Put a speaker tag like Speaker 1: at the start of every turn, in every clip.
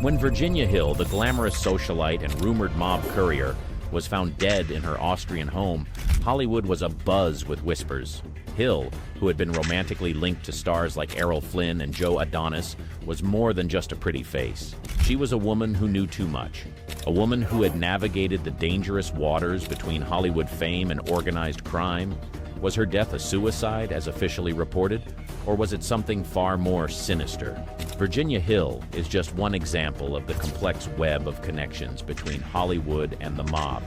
Speaker 1: When Virginia Hill, the glamorous socialite and rumored mob courier, was found dead in her Austrian home, Hollywood was abuzz with whispers. Hill, who had been romantically linked to stars like Errol Flynn and Joe Adonis, was more than just a pretty face. She was a woman who knew too much. A woman who had navigated the dangerous waters between Hollywood fame and organized crime. Was her death a suicide, as officially reported, or was it something far more sinister? Virginia Hill is just one example of the complex web of connections between Hollywood and the mob,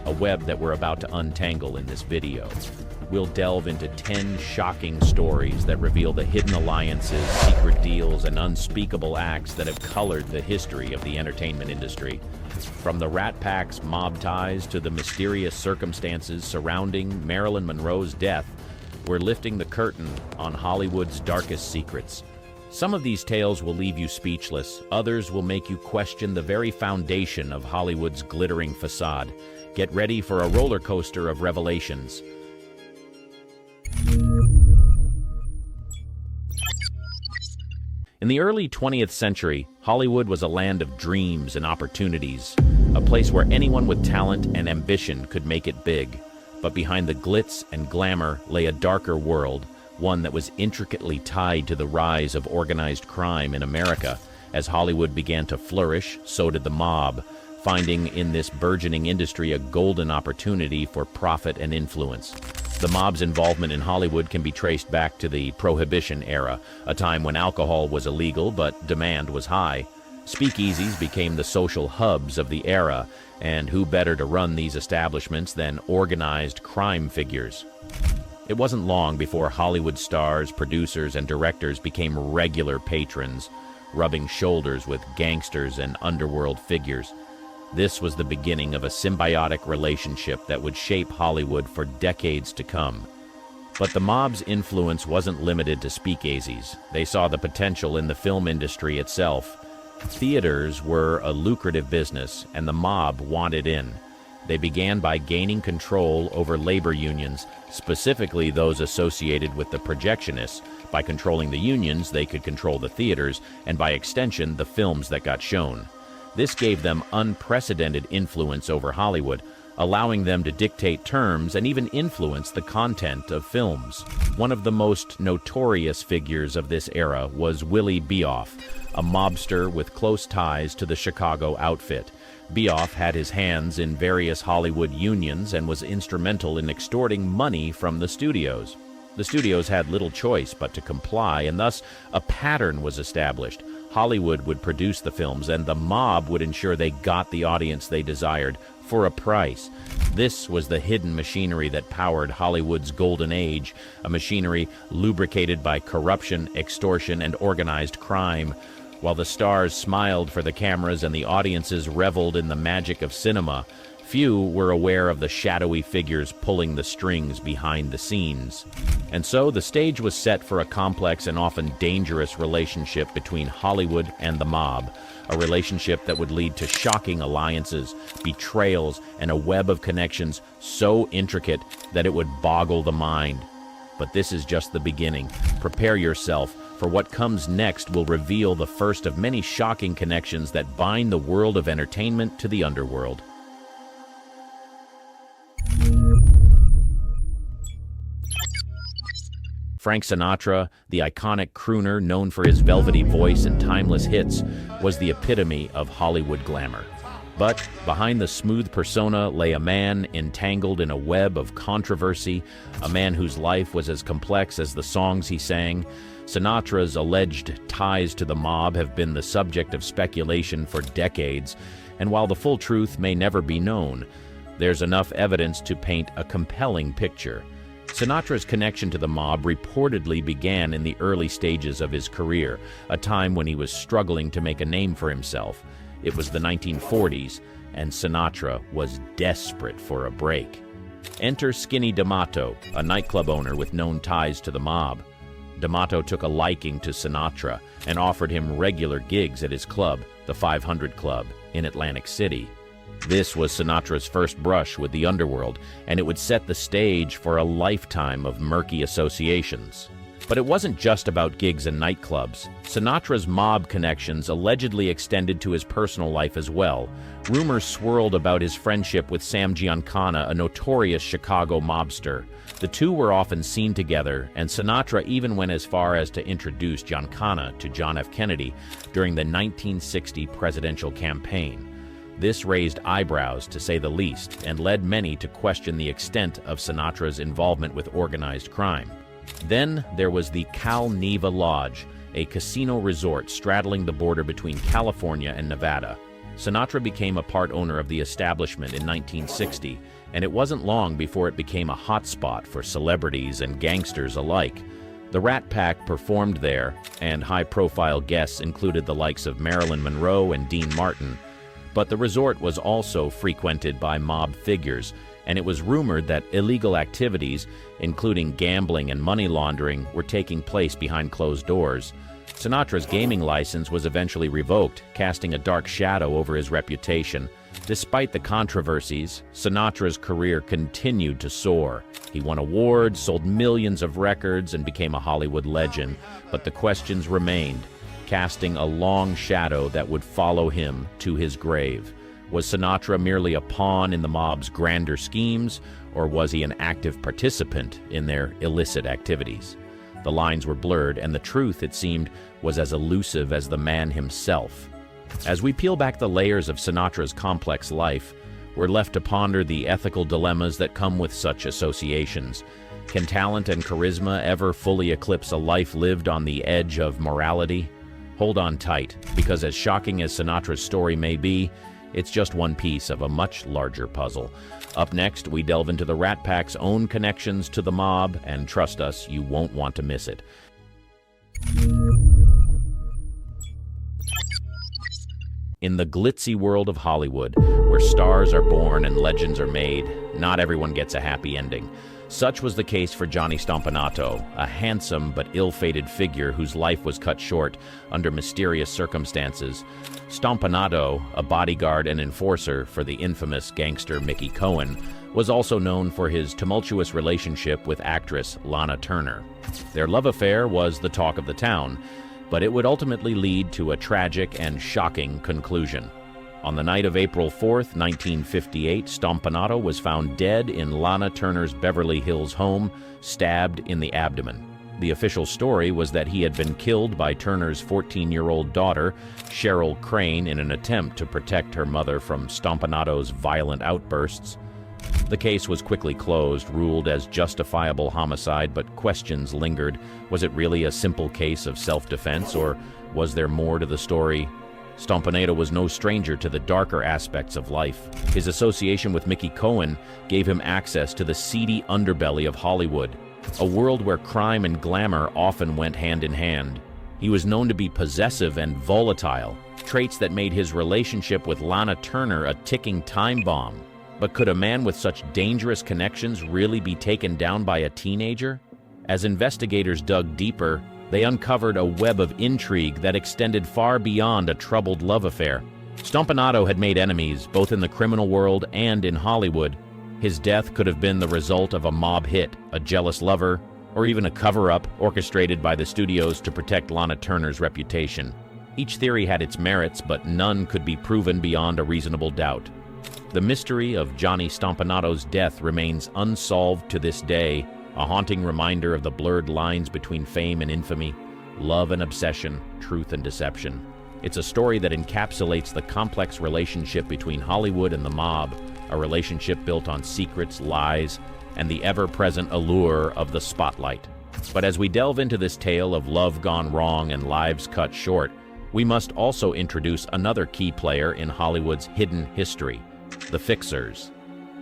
Speaker 1: a web that we're about to untangle in this video. We'll delve into 10 shocking stories that reveal the hidden alliances, secret deals, and unspeakable acts that have colored the history of the entertainment industry. From the Rat Pack's mob ties to the mysterious circumstances surrounding Marilyn Monroe's death, we're lifting the curtain on Hollywood's darkest secrets. Some of these tales will leave you speechless, others will make you question the very foundation of Hollywood's glittering facade. Get ready for a roller coaster of revelations. In the early 20th century, Hollywood was a land of dreams and opportunities, a place where anyone with talent and ambition could make it big. But behind the glitz and glamour lay a darker world, one that was intricately tied to the rise of organized crime in America. As Hollywood began to flourish, so did the mob, finding in this burgeoning industry a golden opportunity for profit and influence. The mob's involvement in Hollywood can be traced back to the Prohibition era, a time when alcohol was illegal but demand was high. Speakeasies became the social hubs of the era, and who better to run these establishments than organized crime figures? It wasn't long before Hollywood stars, producers, and directors became regular patrons, rubbing shoulders with gangsters and underworld figures. This was the beginning of a symbiotic relationship that would shape Hollywood for decades to come. But the mob's influence wasn't limited to speakeasies. They saw the potential in the film industry itself. Theaters were a lucrative business, and the mob wanted in. They began by gaining control over labor unions, specifically those associated with the projectionists. By controlling the unions, they could control the theaters, and by extension, the films that got shown. This gave them unprecedented influence over Hollywood, allowing them to dictate terms and even influence the content of films. One of the most notorious figures of this era was Willie Bioff, a mobster with close ties to the Chicago outfit. Bioff had his hands in various Hollywood unions and was instrumental in extorting money from the studios. The studios had little choice but to comply, and thus a pattern was established. Hollywood would produce the films, and the mob would ensure they got the audience they desired for a price. This was the hidden machinery that powered Hollywood's golden age, a machinery lubricated by corruption, extortion, and organized crime. While the stars smiled for the cameras and the audiences reveled in the magic of cinema, few were aware of the shadowy figures pulling the strings behind the scenes. And so the stage was set for a complex and often dangerous relationship between Hollywood and the mob, a relationship that would lead to shocking alliances, betrayals, and a web of connections so intricate that it would boggle the mind. But this is just the beginning. Prepare yourself, for what comes next will reveal the first of many shocking connections that bind the world of entertainment to the underworld. Frank Sinatra, the iconic crooner known for his velvety voice and timeless hits, was the epitome of Hollywood glamour. But behind the smooth persona lay a man entangled in a web of controversy, a man whose life was as complex as the songs he sang. Sinatra's alleged ties to the mob have been the subject of speculation for decades, and while the full truth may never be known, there's enough evidence to paint a compelling picture. Sinatra's connection to the mob reportedly began in the early stages of his career, a time when he was struggling to make a name for himself. It was the 1940s, and Sinatra was desperate for a break. Enter Skinny D'Amato, a nightclub owner with known ties to the mob. D'Amato took a liking to Sinatra and offered him regular gigs at his club, the 500 Club, in Atlantic City. This was Sinatra's first brush with the underworld, and it would set the stage for a lifetime of murky associations. But it wasn't just about gigs and nightclubs. Sinatra's mob connections allegedly extended to his personal life as well. Rumors swirled about his friendship with Sam Giancana, a notorious Chicago mobster. The two were often seen together, and Sinatra even went as far as to introduce Giancana to John F. Kennedy during the 1960 presidential campaign. This raised eyebrows, to say the least, and led many to question the extent of Sinatra's involvement with organized crime. Then there was the Cal Neva Lodge, a casino resort straddling the border between California and Nevada. Sinatra became a part owner of the establishment in 1960, and it wasn't long before it became a hotspot for celebrities and gangsters alike. The Rat Pack performed there, and high-profile guests included the likes of Marilyn Monroe and Dean Martin. But the resort was also frequented by mob figures, and it was rumored that illegal activities, including gambling and money laundering, were taking place behind closed doors. Sinatra's gaming license was eventually revoked, casting a dark shadow over his reputation. Despite the controversies, Sinatra's career continued to soar. He won awards, sold millions of records, and became a Hollywood legend. But the questions remained, casting a long shadow that would follow him to his grave. Was Sinatra merely a pawn in the mob's grander schemes, or was he an active participant in their illicit activities? The lines were blurred, and the truth, it seemed, was as elusive as the man himself. As we peel back the layers of Sinatra's complex life, we're left to ponder the ethical dilemmas that come with such associations. Can talent and charisma ever fully eclipse a life lived on the edge of morality? Hold on tight, because as shocking as Sinatra's story may be, it's just one piece of a much larger puzzle. Up next, we delve into the Rat Pack's own connections to the mob, and trust us, you won't want to miss it. In the glitzy world of Hollywood, where stars are born and legends are made, not everyone gets a happy ending. Such was the case for Johnny Stompanato, a handsome but ill-fated figure whose life was cut short under mysterious circumstances. Stompanato, a bodyguard and enforcer for the infamous gangster Mickey Cohen, was also known for his tumultuous relationship with actress Lana Turner. Their love affair was the talk of the town, but it would ultimately lead to a tragic and shocking conclusion. On the night of April 4th, 1958, Stompanato was found dead in Lana Turner's Beverly Hills home, stabbed in the abdomen. The official story was that he had been killed by Turner's 14-year-old daughter, Cheryl Crane, in an attempt to protect her mother from Stompanato's violent outbursts. The case was quickly closed, ruled as justifiable homicide, but questions lingered. Was it really a simple case of self-defense, or was there more to the story? Stompanato was no stranger to the darker aspects of life. His association with Mickey Cohen gave him access to the seedy underbelly of Hollywood, a world where crime and glamour often went hand in hand. He was known to be possessive and volatile, traits that made his relationship with Lana Turner a ticking time bomb. But could a man with such dangerous connections really be taken down by a teenager? As investigators dug deeper, they uncovered a web of intrigue that extended far beyond a troubled love affair. Stompanato had made enemies, both in the criminal world and in Hollywood. His death could have been the result of a mob hit, a jealous lover, or even a cover-up orchestrated by the studios to protect Lana Turner's reputation. Each theory had its merits, but none could be proven beyond a reasonable doubt. The mystery of Johnny Stompanato's death remains unsolved to this day, a haunting reminder of the blurred lines between fame and infamy, love and obsession, truth and deception. It's a story that encapsulates the complex relationship between Hollywood and the mob, a relationship built on secrets, lies, and the ever-present allure of the spotlight. But as we delve into this tale of love gone wrong and lives cut short, we must also introduce another key player in Hollywood's hidden history, the fixers.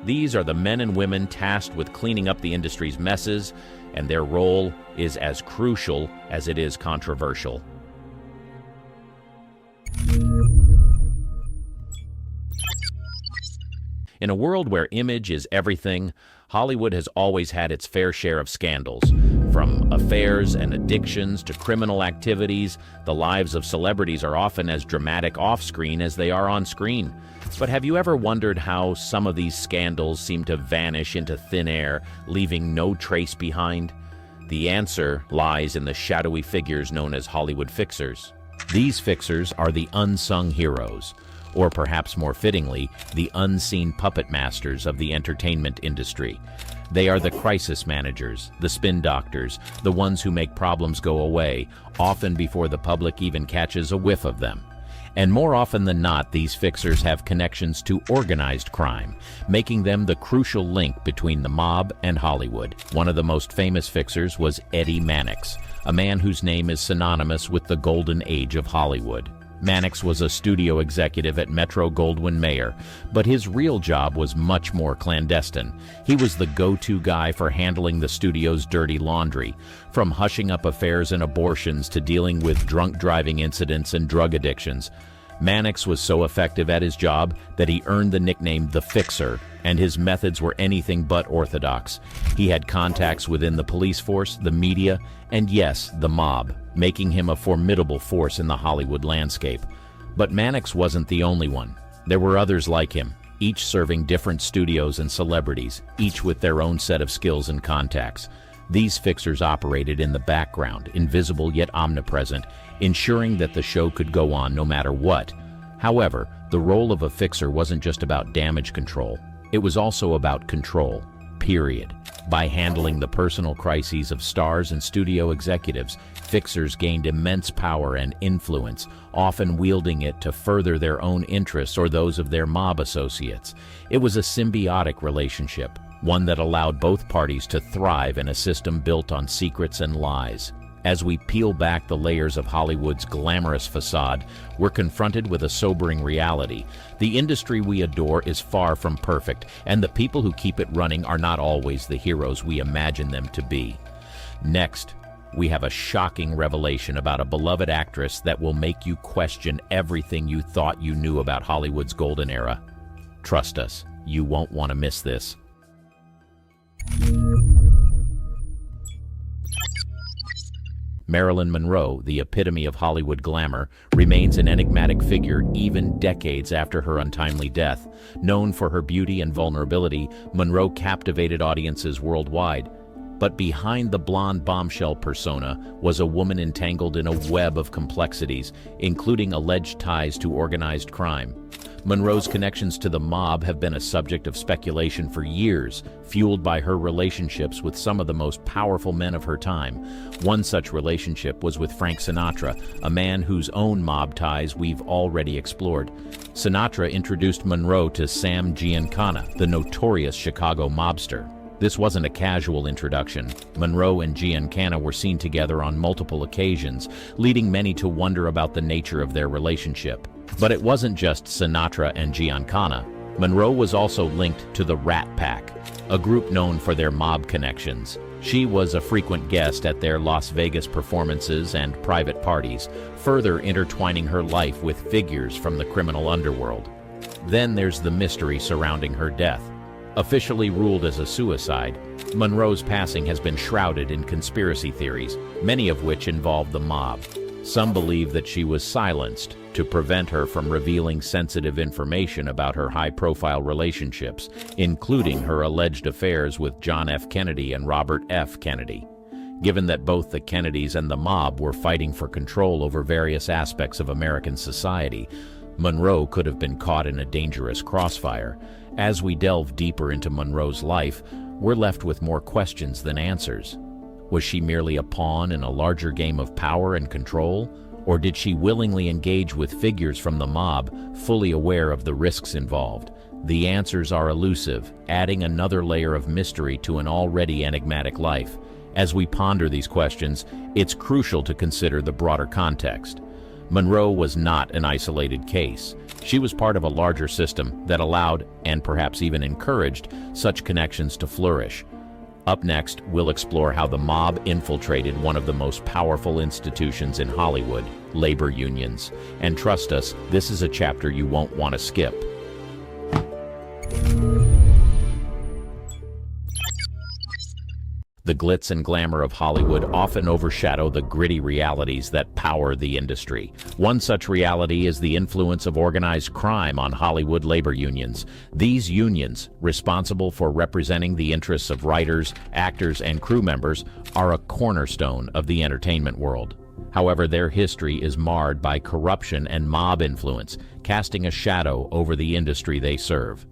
Speaker 1: These are the men and women tasked with cleaning up the industry's messes, and their role is as crucial as it is controversial. In a world where image is everything, Hollywood has always had its fair share of scandals. From affairs and addictions to criminal activities, the lives of celebrities are often as dramatic off-screen as they are on-screen. But have you ever wondered how some of these scandals seem to vanish into thin air, leaving no trace behind? The answer lies in the shadowy figures known as Hollywood fixers. These fixers are the unsung heroes, or perhaps more fittingly, the unseen puppet masters of the entertainment industry. They are the crisis managers, the spin doctors, the ones who make problems go away, often before the public even catches a whiff of them. And more often than not, these fixers have connections to organized crime, making them the crucial link between the mob and Hollywood. One of the most famous fixers was Eddie Mannix, a man whose name is synonymous with the golden age of Hollywood. Mannix was a studio executive at Metro-Goldwyn-Mayer, but his real job was much more clandestine. He was the go-to guy for handling the studio's dirty laundry, from hushing up affairs and abortions to dealing with drunk driving incidents and drug addictions. Mannix was so effective at his job that he earned the nickname the Fixer, and his methods were anything but orthodox. He had contacts within the police force, the media, and yes, the mob, making him a formidable force in the Hollywood landscape. But Mannix wasn't the only one. There were others like him, each serving different studios and celebrities, each with their own set of skills and contacts. These fixers operated in the background, invisible yet omnipresent, ensuring that the show could go on no matter what. However, the role of a fixer wasn't just about damage control. It was also about control, period. By handling the personal crises of stars and studio executives, fixers gained immense power and influence, often wielding it to further their own interests or those of their mob associates. It was a symbiotic relationship, one that allowed both parties to thrive in a system built on secrets and lies. As we peel back the layers of Hollywood's glamorous facade, we're confronted with a sobering reality. The industry we adore is far from perfect, and the people who keep it running are not always the heroes we imagine them to be. Next, we have a shocking revelation about a beloved actress that will make you question everything you thought you knew about Hollywood's golden era. Trust us, you won't want to miss this. Marilyn Monroe, the epitome of Hollywood glamour, remains an enigmatic figure even decades after her untimely death. Known for her beauty and vulnerability, Monroe captivated audiences worldwide. But behind the blonde bombshell persona was a woman entangled in a web of complexities, including alleged ties to organized crime. Monroe's connections to the mob have been a subject of speculation for years, fueled by her relationships with some of the most powerful men of her time. One such relationship was with Frank Sinatra, a man whose own mob ties we've already explored. Sinatra introduced Monroe to Sam Giancana, the notorious Chicago mobster. This wasn't a casual introduction. Monroe and Giancana were seen together on multiple occasions, leading many to wonder about the nature of their relationship. But it wasn't just Sinatra and Giancana. Monroe was also linked to the Rat Pack, a group known for their mob connections. She was a frequent guest at their Las Vegas performances and private parties, further intertwining her life with figures from the criminal underworld. Then there's the mystery surrounding her death. Officially ruled as a suicide, Monroe's passing has been shrouded in conspiracy theories, many of which involve the mob. Some believe that she was silenced to prevent her from revealing sensitive information about her high-profile relationships, including her alleged affairs with John F. Kennedy and Robert F. Kennedy. Given that both the Kennedys and the mob were fighting for control over various aspects of American society, Monroe could have been caught in a dangerous crossfire. As we delve deeper into Monroe's life, we're left with more questions than answers. Was she merely a pawn in a larger game of power and control? Or did she willingly engage with figures from the mob, fully aware of the risks involved? The answers are elusive, adding another layer of mystery to an already enigmatic life. As we ponder these questions, it's crucial to consider the broader context. Monroe was not an isolated case. She was part of a larger system that allowed, and perhaps even encouraged, such connections to flourish. Up next, we'll explore how the mob infiltrated one of the most powerful institutions in Hollywood, labor unions. And trust us, this is a chapter you won't want to skip. The glitz and glamour of Hollywood often overshadow the gritty realities that power the industry. One such reality is the influence of organized crime on Hollywood labor unions. These unions, responsible for representing the interests of writers, actors, and crew members, are a cornerstone of the entertainment world. However, their history is marred by corruption and mob influence, casting a shadow over the industry they serve.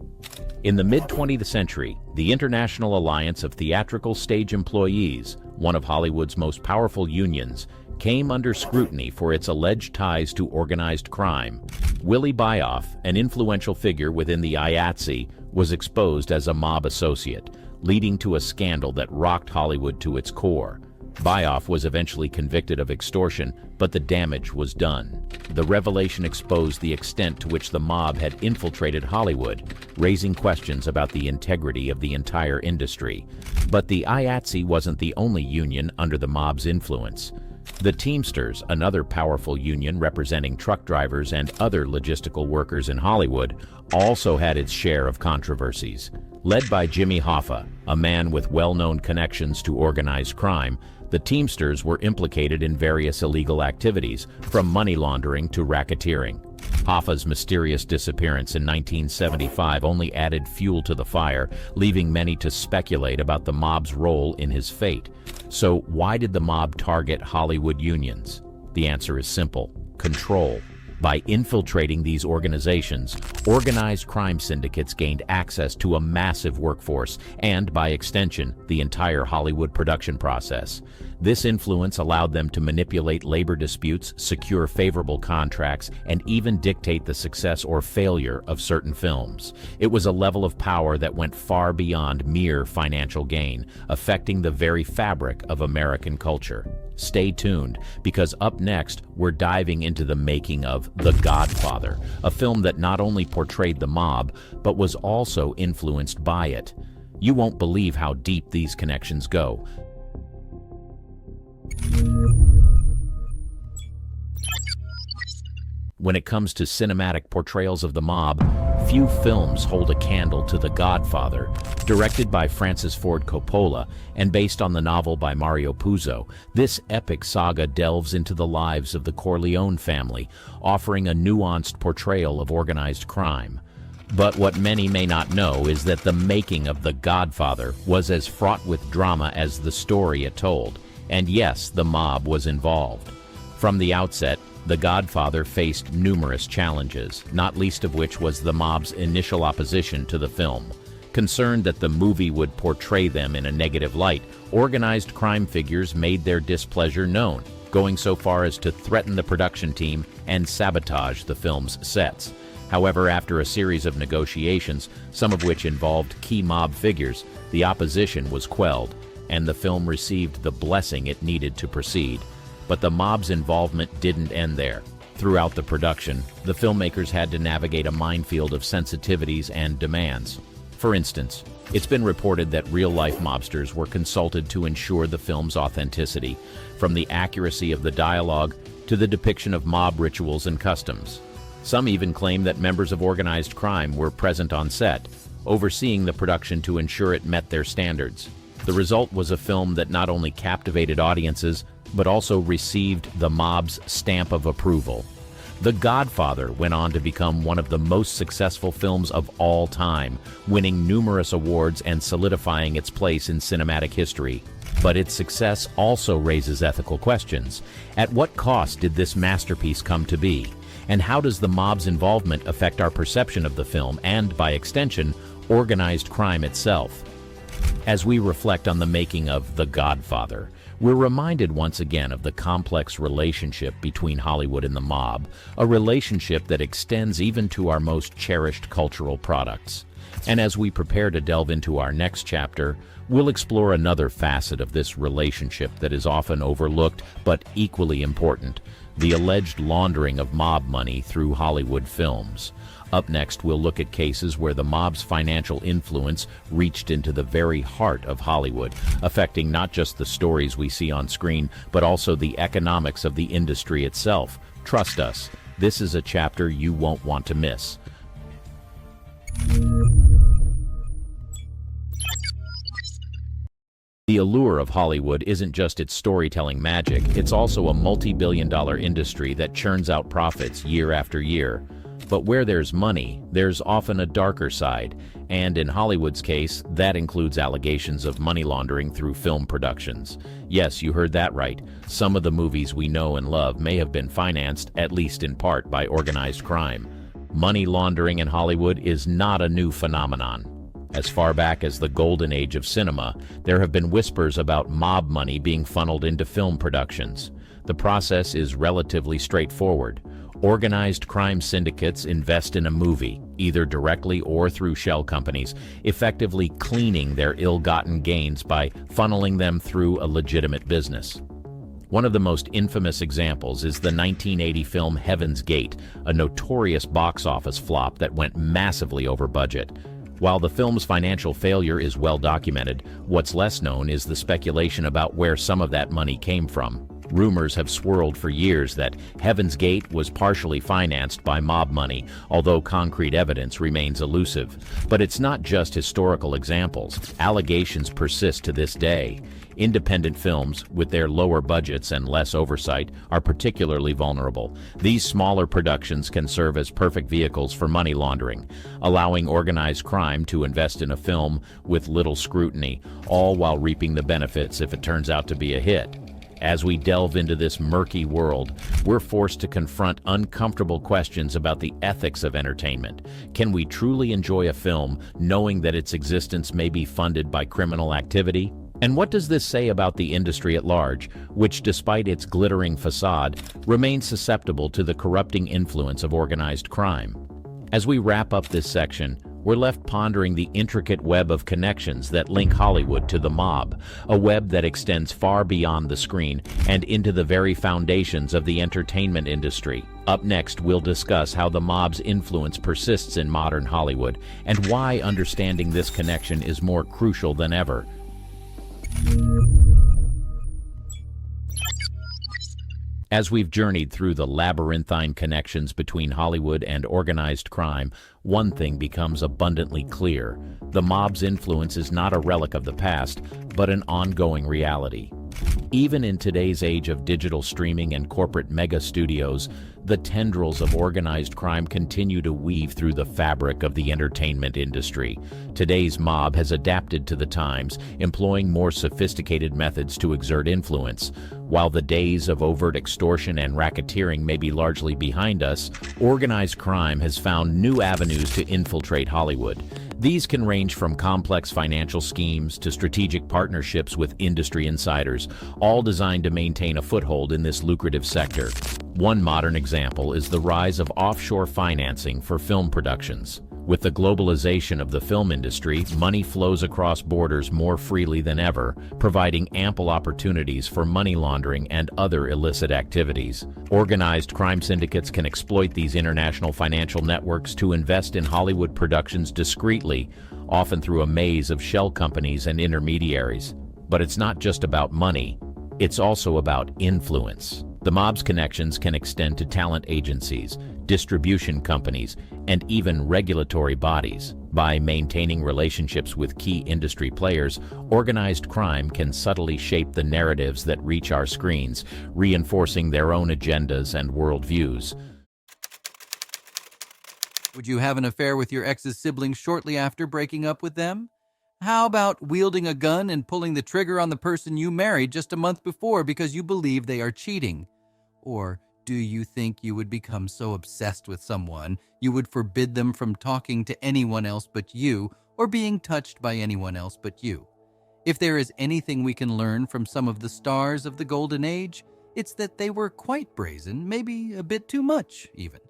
Speaker 1: In the mid-20th century, the International Alliance of Theatrical Stage Employees, one of Hollywood's most powerful unions, came under scrutiny for its alleged ties to organized crime. Willie Byoff, an influential figure within the IATSE, was exposed as a mob associate, leading to a scandal that rocked Hollywood to its core. Byoff was eventually convicted of extortion, but the damage was done. The revelation exposed the extent to which the mob had infiltrated Hollywood, raising questions about the integrity of the entire industry. But the IATSE wasn't the only union under the mob's influence. The Teamsters, another powerful union representing truck drivers and other logistical workers in Hollywood, also had its share of controversies. Led by Jimmy Hoffa, a man with well-known connections to organized crime, the Teamsters were implicated in various illegal activities, from money laundering to racketeering. Hoffa's mysterious disappearance in 1975 only added fuel to the fire, leaving many to speculate about the mob's role in his fate. So why did the mob target Hollywood unions? The answer is simple: control. By infiltrating these organizations, organized crime syndicates gained access to a massive workforce and, by extension, the entire Hollywood production process. This influence allowed them to manipulate labor disputes, secure favorable contracts, and even dictate the success or failure of certain films. It was a level of power that went far beyond mere financial gain, affecting the very fabric of American culture. Stay tuned, because up next, we're diving into the making of The Godfather, a film that not only portrayed the mob, but was also influenced by it. You won't believe how deep these connections go. When it comes to cinematic portrayals of the mob, few films hold a candle to The Godfather. Directed by Francis Ford Coppola and based on the novel by Mario Puzo, this epic saga delves into the lives of the Corleone family, offering a nuanced portrayal of organized crime. But what many may not know is that the making of The Godfather was as fraught with drama as the story it told. And yes, the mob was involved. From the outset, The Godfather faced numerous challenges, not least of which was the mob's initial opposition to the film. Concerned that the movie would portray them in a negative light, organized crime figures made their displeasure known, going so far as to threaten the production team and sabotage the film's sets. However, after a series of negotiations, some of which involved key mob figures, the opposition was quelled, and the film received the blessing it needed to proceed. But the mob's involvement didn't end there. Throughout the production, the filmmakers had to navigate a minefield of sensitivities and demands. For instance, it's been reported that real-life mobsters were consulted to ensure the film's authenticity, from the accuracy of the dialogue to the depiction of mob rituals and customs. Some even claim that members of organized crime were present on set, overseeing the production to ensure it met their standards. The result was a film that not only captivated audiences, but also received the mob's stamp of approval. The Godfather went on to become one of the most successful films of all time, winning numerous awards and solidifying its place in cinematic history. But its success also raises ethical questions. At what cost did this masterpiece come to be? And how does the mob's involvement affect our perception of the film and, by extension, organized crime itself? As we reflect on the making of The Godfather, we're reminded once again of the complex relationship between Hollywood and the mob, a relationship that extends even to our most cherished cultural products. And as we prepare to delve into our next chapter, we'll explore another facet of this relationship that is often overlooked but equally important: the alleged laundering of mob money through Hollywood films. Up next, we'll look at cases where the mob's financial influence reached into the very heart of Hollywood, affecting not just the stories we see on screen, but also the economics of the industry itself. Trust us, this is a chapter you won't want to miss. The The allure of Hollywood isn't just its storytelling magic, it's also a multi-billion-dollar industry that churns out profits year after year. But where there's money, there's often a darker side, and in Hollywood's case, that includes allegations of money laundering through film productions. Yes, you heard that right. Some of the movies we know and love may have been financed, at least in part, by organized crime. Money laundering in Hollywood is not a new phenomenon. As far back as the golden age of cinema, there have been whispers about mob money being funneled into film productions. The process is relatively straightforward. Organized crime syndicates invest in a movie, either directly or through shell companies, effectively cleaning their ill-gotten gains by funneling them through a legitimate business. One of the most infamous examples is the 1980 film Heaven's Gate, a notorious box office flop that went massively over budget. While the film's financial failure is well documented, what's less known is the speculation about where some of that money came from. Rumors have swirled for years that Heaven's Gate was partially financed by mob money, although concrete evidence remains elusive. But it's not just historical examples. Allegations persist to this day. Independent films, with their lower budgets and less oversight, are particularly vulnerable. These smaller productions can serve as perfect vehicles for money laundering, allowing organized crime to invest in a film with little scrutiny, all while reaping the benefits if it turns out to be a hit. As we delve into this murky world, we're forced to confront uncomfortable questions about the ethics of entertainment. Can we truly enjoy a film knowing that its existence may be funded by criminal activity? And what does this say about the industry at large, which, despite its glittering facade, remains susceptible to the corrupting influence of organized crime? As we wrap up this section, we're left pondering the intricate web of connections that link Hollywood to the mob, a web that extends far beyond the screen and into the very foundations of the entertainment industry. Up next, we'll discuss how the mob's influence persists in modern Hollywood and why understanding this connection is more crucial than ever. As we've journeyed through the labyrinthine connections between Hollywood and organized crime, one thing becomes abundantly clear. The mob's influence is not a relic of the past, but an ongoing reality. Even in today's age of digital streaming and corporate mega studios, the tendrils of organized crime continue to weave through the fabric of the entertainment industry. Today's mob has adapted to the times, employing more sophisticated methods to exert influence. While the days of overt extortion and racketeering may be largely behind us, organized crime has found new avenues to infiltrate Hollywood. These can range from complex financial schemes to strategic partnerships with industry insiders, all designed to maintain a foothold in this lucrative sector. One modern example is the rise of offshore financing for film productions. With the globalization of the film industry, money flows across borders more freely than ever, providing ample opportunities for money laundering and other illicit activities. Organized crime syndicates can exploit these international financial networks to invest in Hollywood productions discreetly, often through a maze of shell companies and intermediaries. But it's not just about money, it's also about influence. The mob's connections can extend to talent agencies, distribution companies, and even regulatory bodies. By maintaining relationships with key industry players, organized crime can subtly shape the narratives that reach our screens, reinforcing their own agendas and worldviews.
Speaker 2: Would you have an affair with your ex's siblings shortly after breaking up with them? How about wielding a gun and pulling the trigger on the person you married just a month before because you believe they are cheating? Or do you think you would become so obsessed with someone you would forbid them from talking to anyone else but you or being touched by anyone else but you? If there is anything we can learn from some of the stars of the Golden Age, it's that they were quite brazen, maybe a bit too much even.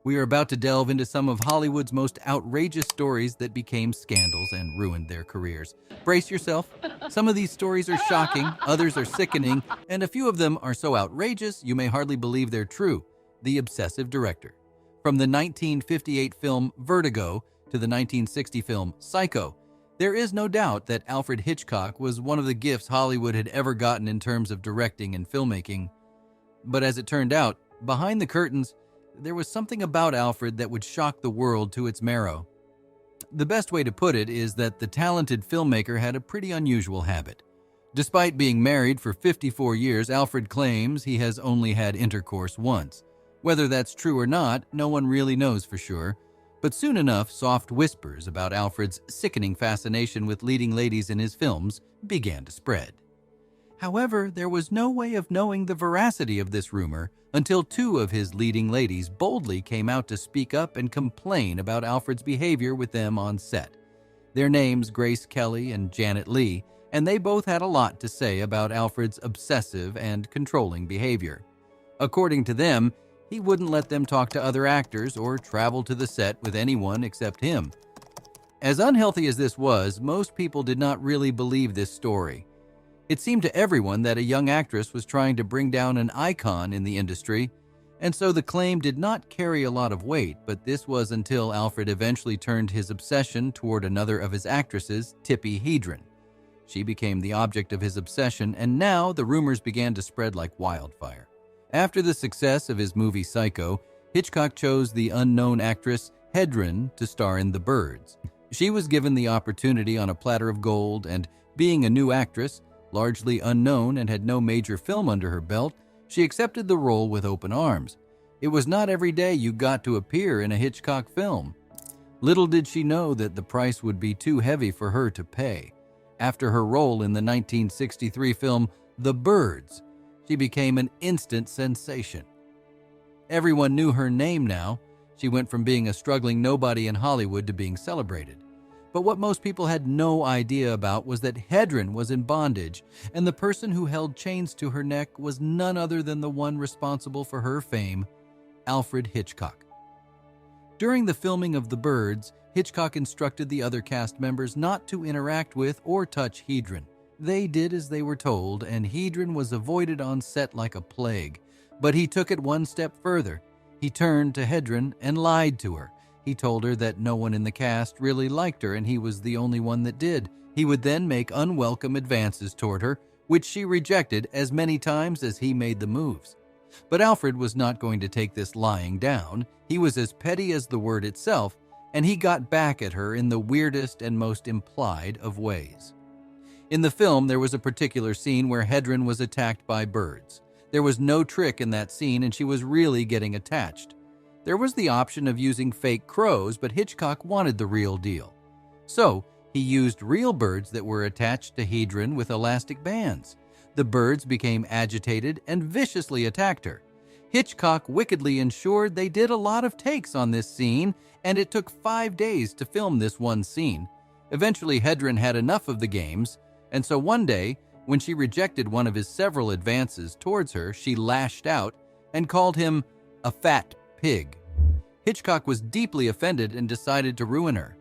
Speaker 2: We are about to delve into some of Hollywood's most outrageous stories that became scandals and ruined their careers. Brace yourself. Some of these stories are shocking, others are sickening, and a few of them are so outrageous you may hardly believe they're true. The Obsessive Director. From the 1958 film Vertigo to the 1960 film Psycho, there is no doubt that Alfred Hitchcock was one of the gifts Hollywood had ever gotten in terms of directing and filmmaking. But as it turned out, behind the curtains, there was something about Alfred that would shock the world to its marrow. The best way to put it is that the talented filmmaker had a pretty unusual habit. Despite being married for 54 years, Alfred claims he has only had intercourse once. Whether that's true or not, no one really knows for sure. But soon enough, soft whispers about Alfred's sickening fascination with leading ladies in his films began to spread. However, there was no way of knowing the veracity of this rumor until two of his leading ladies boldly came out to speak up and complain about Alfred's behavior with them on set. Their names Grace Kelly and Janet Leigh, and they both had a lot to say about Alfred's obsessive and controlling behavior. According to them, he wouldn't let them talk to other actors or travel to the set with anyone except him. As unhealthy as this was, most people did not really believe this story. It seemed to everyone that a young actress was trying to bring down an icon in the industry, and so the claim did not carry a lot of weight, but this was until Alfred eventually turned his obsession toward another of his actresses, Tippi Hedren. She became the object of his obsession, and now the rumors began to spread like wildfire. After the success of his movie Psycho, Hitchcock chose the unknown actress Hedren to star in The Birds. She was given the opportunity on a platter of gold, and being a new actress, largely unknown and had no major film under her belt, she accepted the role with open arms. It was not every day you got to appear in a Hitchcock film. Little did she know that the price would be too heavy for her to pay. After her role in the 1963 film The Birds, she became an instant sensation. Everyone knew her name now. She went from being a struggling nobody in Hollywood to being celebrated. But what most people had no idea about was that Hedren was in bondage, and the person who held chains to her neck was none other than the one responsible for her fame, Alfred Hitchcock. During the filming of The Birds, Hitchcock instructed the other cast members not to interact with or touch Hedren. They did as they were told, and Hedren was avoided on set like a plague. But he took it one step further. He turned to Hedren and lied to her. He told her that no one in the cast really liked her and he was the only one that did. He would then make unwelcome advances toward her, which she rejected as many times as he made the moves. But Alfred was not going to take this lying down. He was as petty as the word itself, and he got back at her in the weirdest and most implied of ways. In the film, there was a particular scene where Hedren was attacked by birds. There was no trick in that scene, and she was really getting attached. There was the option of using fake crows, but Hitchcock wanted the real deal. So, he used real birds that were attached to Hedren with elastic bands. The birds became agitated and viciously attacked her. Hitchcock wickedly ensured they did a lot of takes on this scene, and it took 5 days to film this one scene. Eventually, Hedren had enough of the games, and so one day, when she rejected one of his several advances towards her, she lashed out and called him a fat pig. Hitchcock was deeply offended and decided to ruin her.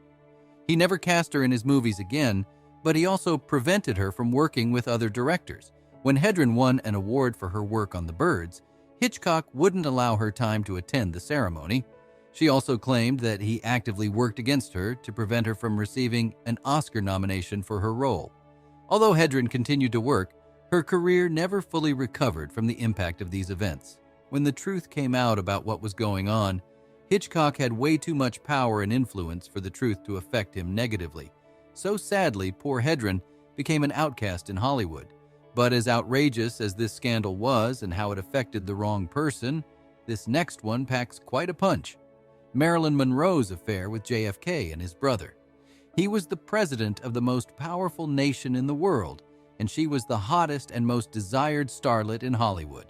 Speaker 2: He never cast her in his movies again, but he also prevented her from working with other directors. When Hedren won an award for her work on The Birds, Hitchcock wouldn't allow her time to attend the ceremony. She also claimed that he actively worked against her to prevent her from receiving an Oscar nomination for her role. Although Hedren continued to work, her career never fully recovered from the impact of these events. When the truth came out about what was going on, Hitchcock had way too much power and influence for the truth to affect him negatively. So sadly, poor Hedren became an outcast in Hollywood. But as outrageous as this scandal was and how it affected the wrong person, this next one packs quite a punch. Marilyn Monroe's affair with JFK and his brother. He was the president of the most powerful nation in the world, and she was the hottest and most desired starlet in Hollywood.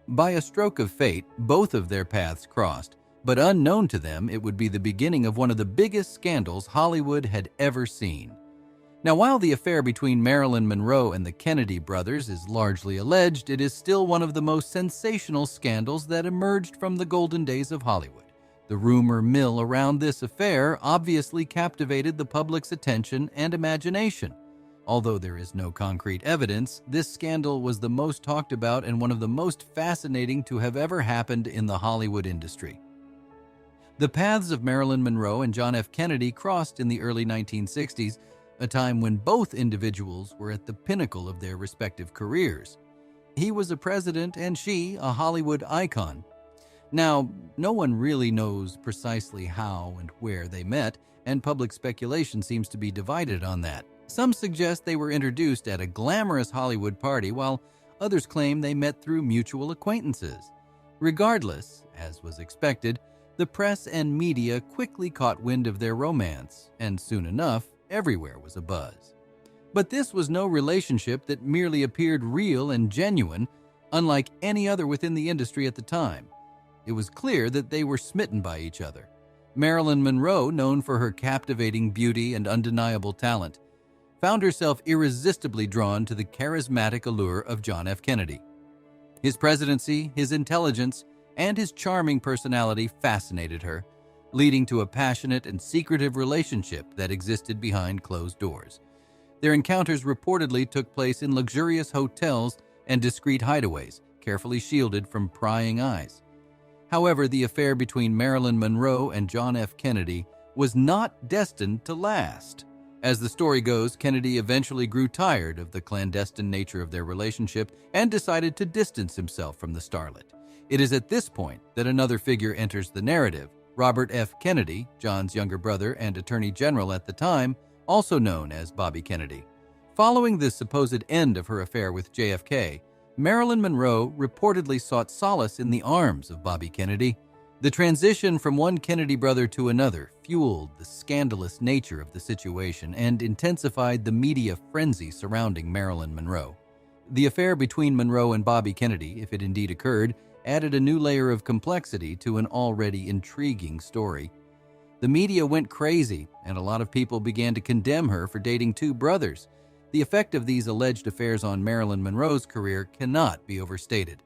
Speaker 2: By a stroke of fate, both of their paths crossed, but unknown to them, it would be the beginning of one of the biggest scandals Hollywood had ever seen. Now, while the affair between Marilyn Monroe and the Kennedy brothers is largely alleged, it is still one of the most sensational scandals that emerged from the golden days of Hollywood. The rumor mill around this affair obviously captivated the public's attention and imagination. Although there is no concrete evidence, this scandal was the most talked about and one of the most fascinating to have ever happened in the Hollywood industry. The paths of Marilyn Monroe and John F. Kennedy crossed in the early 1960s, a time when both individuals were at the pinnacle of their respective careers. He was a president and she a Hollywood icon. Now, no one really knows precisely how and where they met, and public speculation seems to be divided on that. Some suggest they were introduced at a glamorous Hollywood party, while others claim they met through mutual acquaintances. Regardless, as was expected, the press and media quickly caught wind of their romance, and soon enough, everywhere was abuzz. But this was no relationship that merely appeared real and genuine, unlike any other within the industry at the time. It was clear that they were smitten by each other. Marilyn Monroe, known for her captivating beauty and undeniable talent, found herself irresistibly drawn to the charismatic allure of John F. Kennedy. His presidency, his intelligence, and his charming personality fascinated her, leading to a passionate and secretive relationship that existed behind closed doors. Their encounters reportedly took place in luxurious hotels and discreet hideaways, carefully shielded from prying eyes. However, the affair between Marilyn Monroe and John F. Kennedy was not destined to last. As the story goes, Kennedy eventually grew tired of the clandestine nature of their relationship and decided to distance himself from the starlet. It is at this point that another figure enters the narrative, Robert F. Kennedy, John's younger brother and Attorney General at the time, also known as Bobby Kennedy. Following the supposed end of her affair with JFK, Marilyn Monroe reportedly sought solace in the arms of Bobby Kennedy. The transition from one Kennedy brother to another fueled the scandalous nature of the situation and intensified the media frenzy surrounding Marilyn Monroe. The affair between Monroe and Bobby Kennedy, if it indeed occurred, added a new layer of complexity to an already intriguing story. The media went crazy, and a lot of people began to condemn her for dating two brothers. The effect of these alleged affairs on Marilyn Monroe's career cannot be overstated.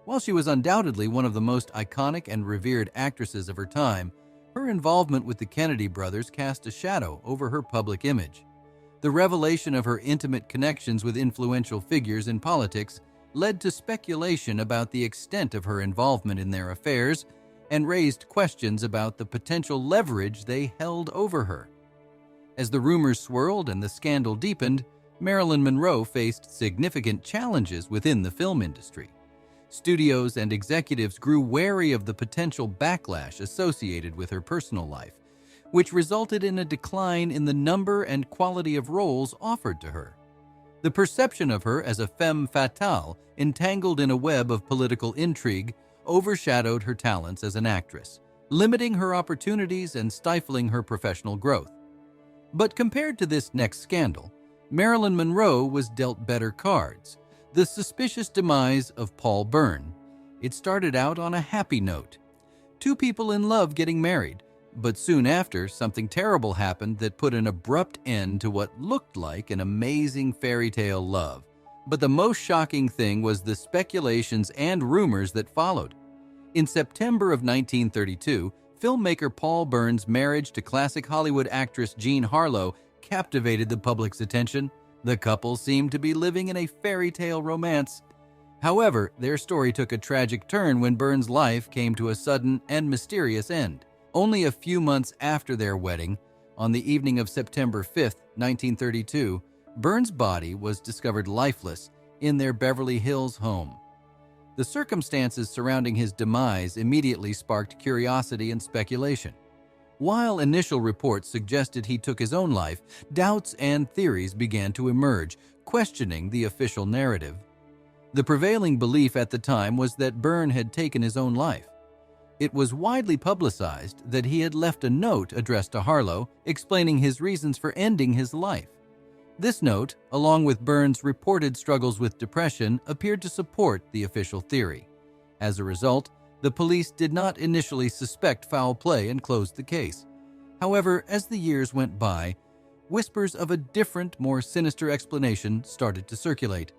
Speaker 2: While she was undoubtedly one of the most iconic and revered actresses of her time, her involvement with the Kennedy brothers cast a shadow over her public image. The revelation of her intimate connections with influential figures in politics led to speculation about the extent of her involvement in their affairs and raised questions about the potential leverage they held over her. As the rumors swirled and the scandal deepened, Marilyn Monroe faced significant challenges within the film industry. Studios and executives grew wary of the potential backlash associated with her personal life, which resulted in a decline in the number and quality of roles offered to her. The perception of her as a femme fatale, entangled in a web of political intrigue, overshadowed her talents as an actress, limiting her opportunities and stifling her professional growth. But compared to this next scandal, Marilyn Monroe was dealt better cards: the suspicious demise of Paul Bern. It started out on a happy note. Two people in love getting married, but soon after, something terrible happened that put an abrupt end to what looked like an amazing fairy tale love. But the most shocking thing was the speculations and rumors that followed. In September of 1932, filmmaker Paul Bern's marriage to classic Hollywood actress Jean Harlow captivated the public's attention. The couple seemed to be living in a fairy tale romance. However, their story took a tragic turn when Bern's life came to a sudden and mysterious end. Only a few months after their wedding, on the evening of September 5, 1932, Bern's body was discovered lifeless in their Beverly Hills home. The circumstances surrounding his demise immediately sparked curiosity and speculation. While initial reports suggested he took his own life, doubts and theories began to emerge, questioning the official narrative. The prevailing belief at the time was that Bern had taken his own life. It was widely publicized that he had left a note addressed to Harlow explaining his reasons for ending his life. This note, along with Bern's reported struggles with depression, appeared to support the official theory. As a result, the police did not initially suspect foul play and closed the case. However, as the years went by, whispers of a different, more sinister explanation started to circulate.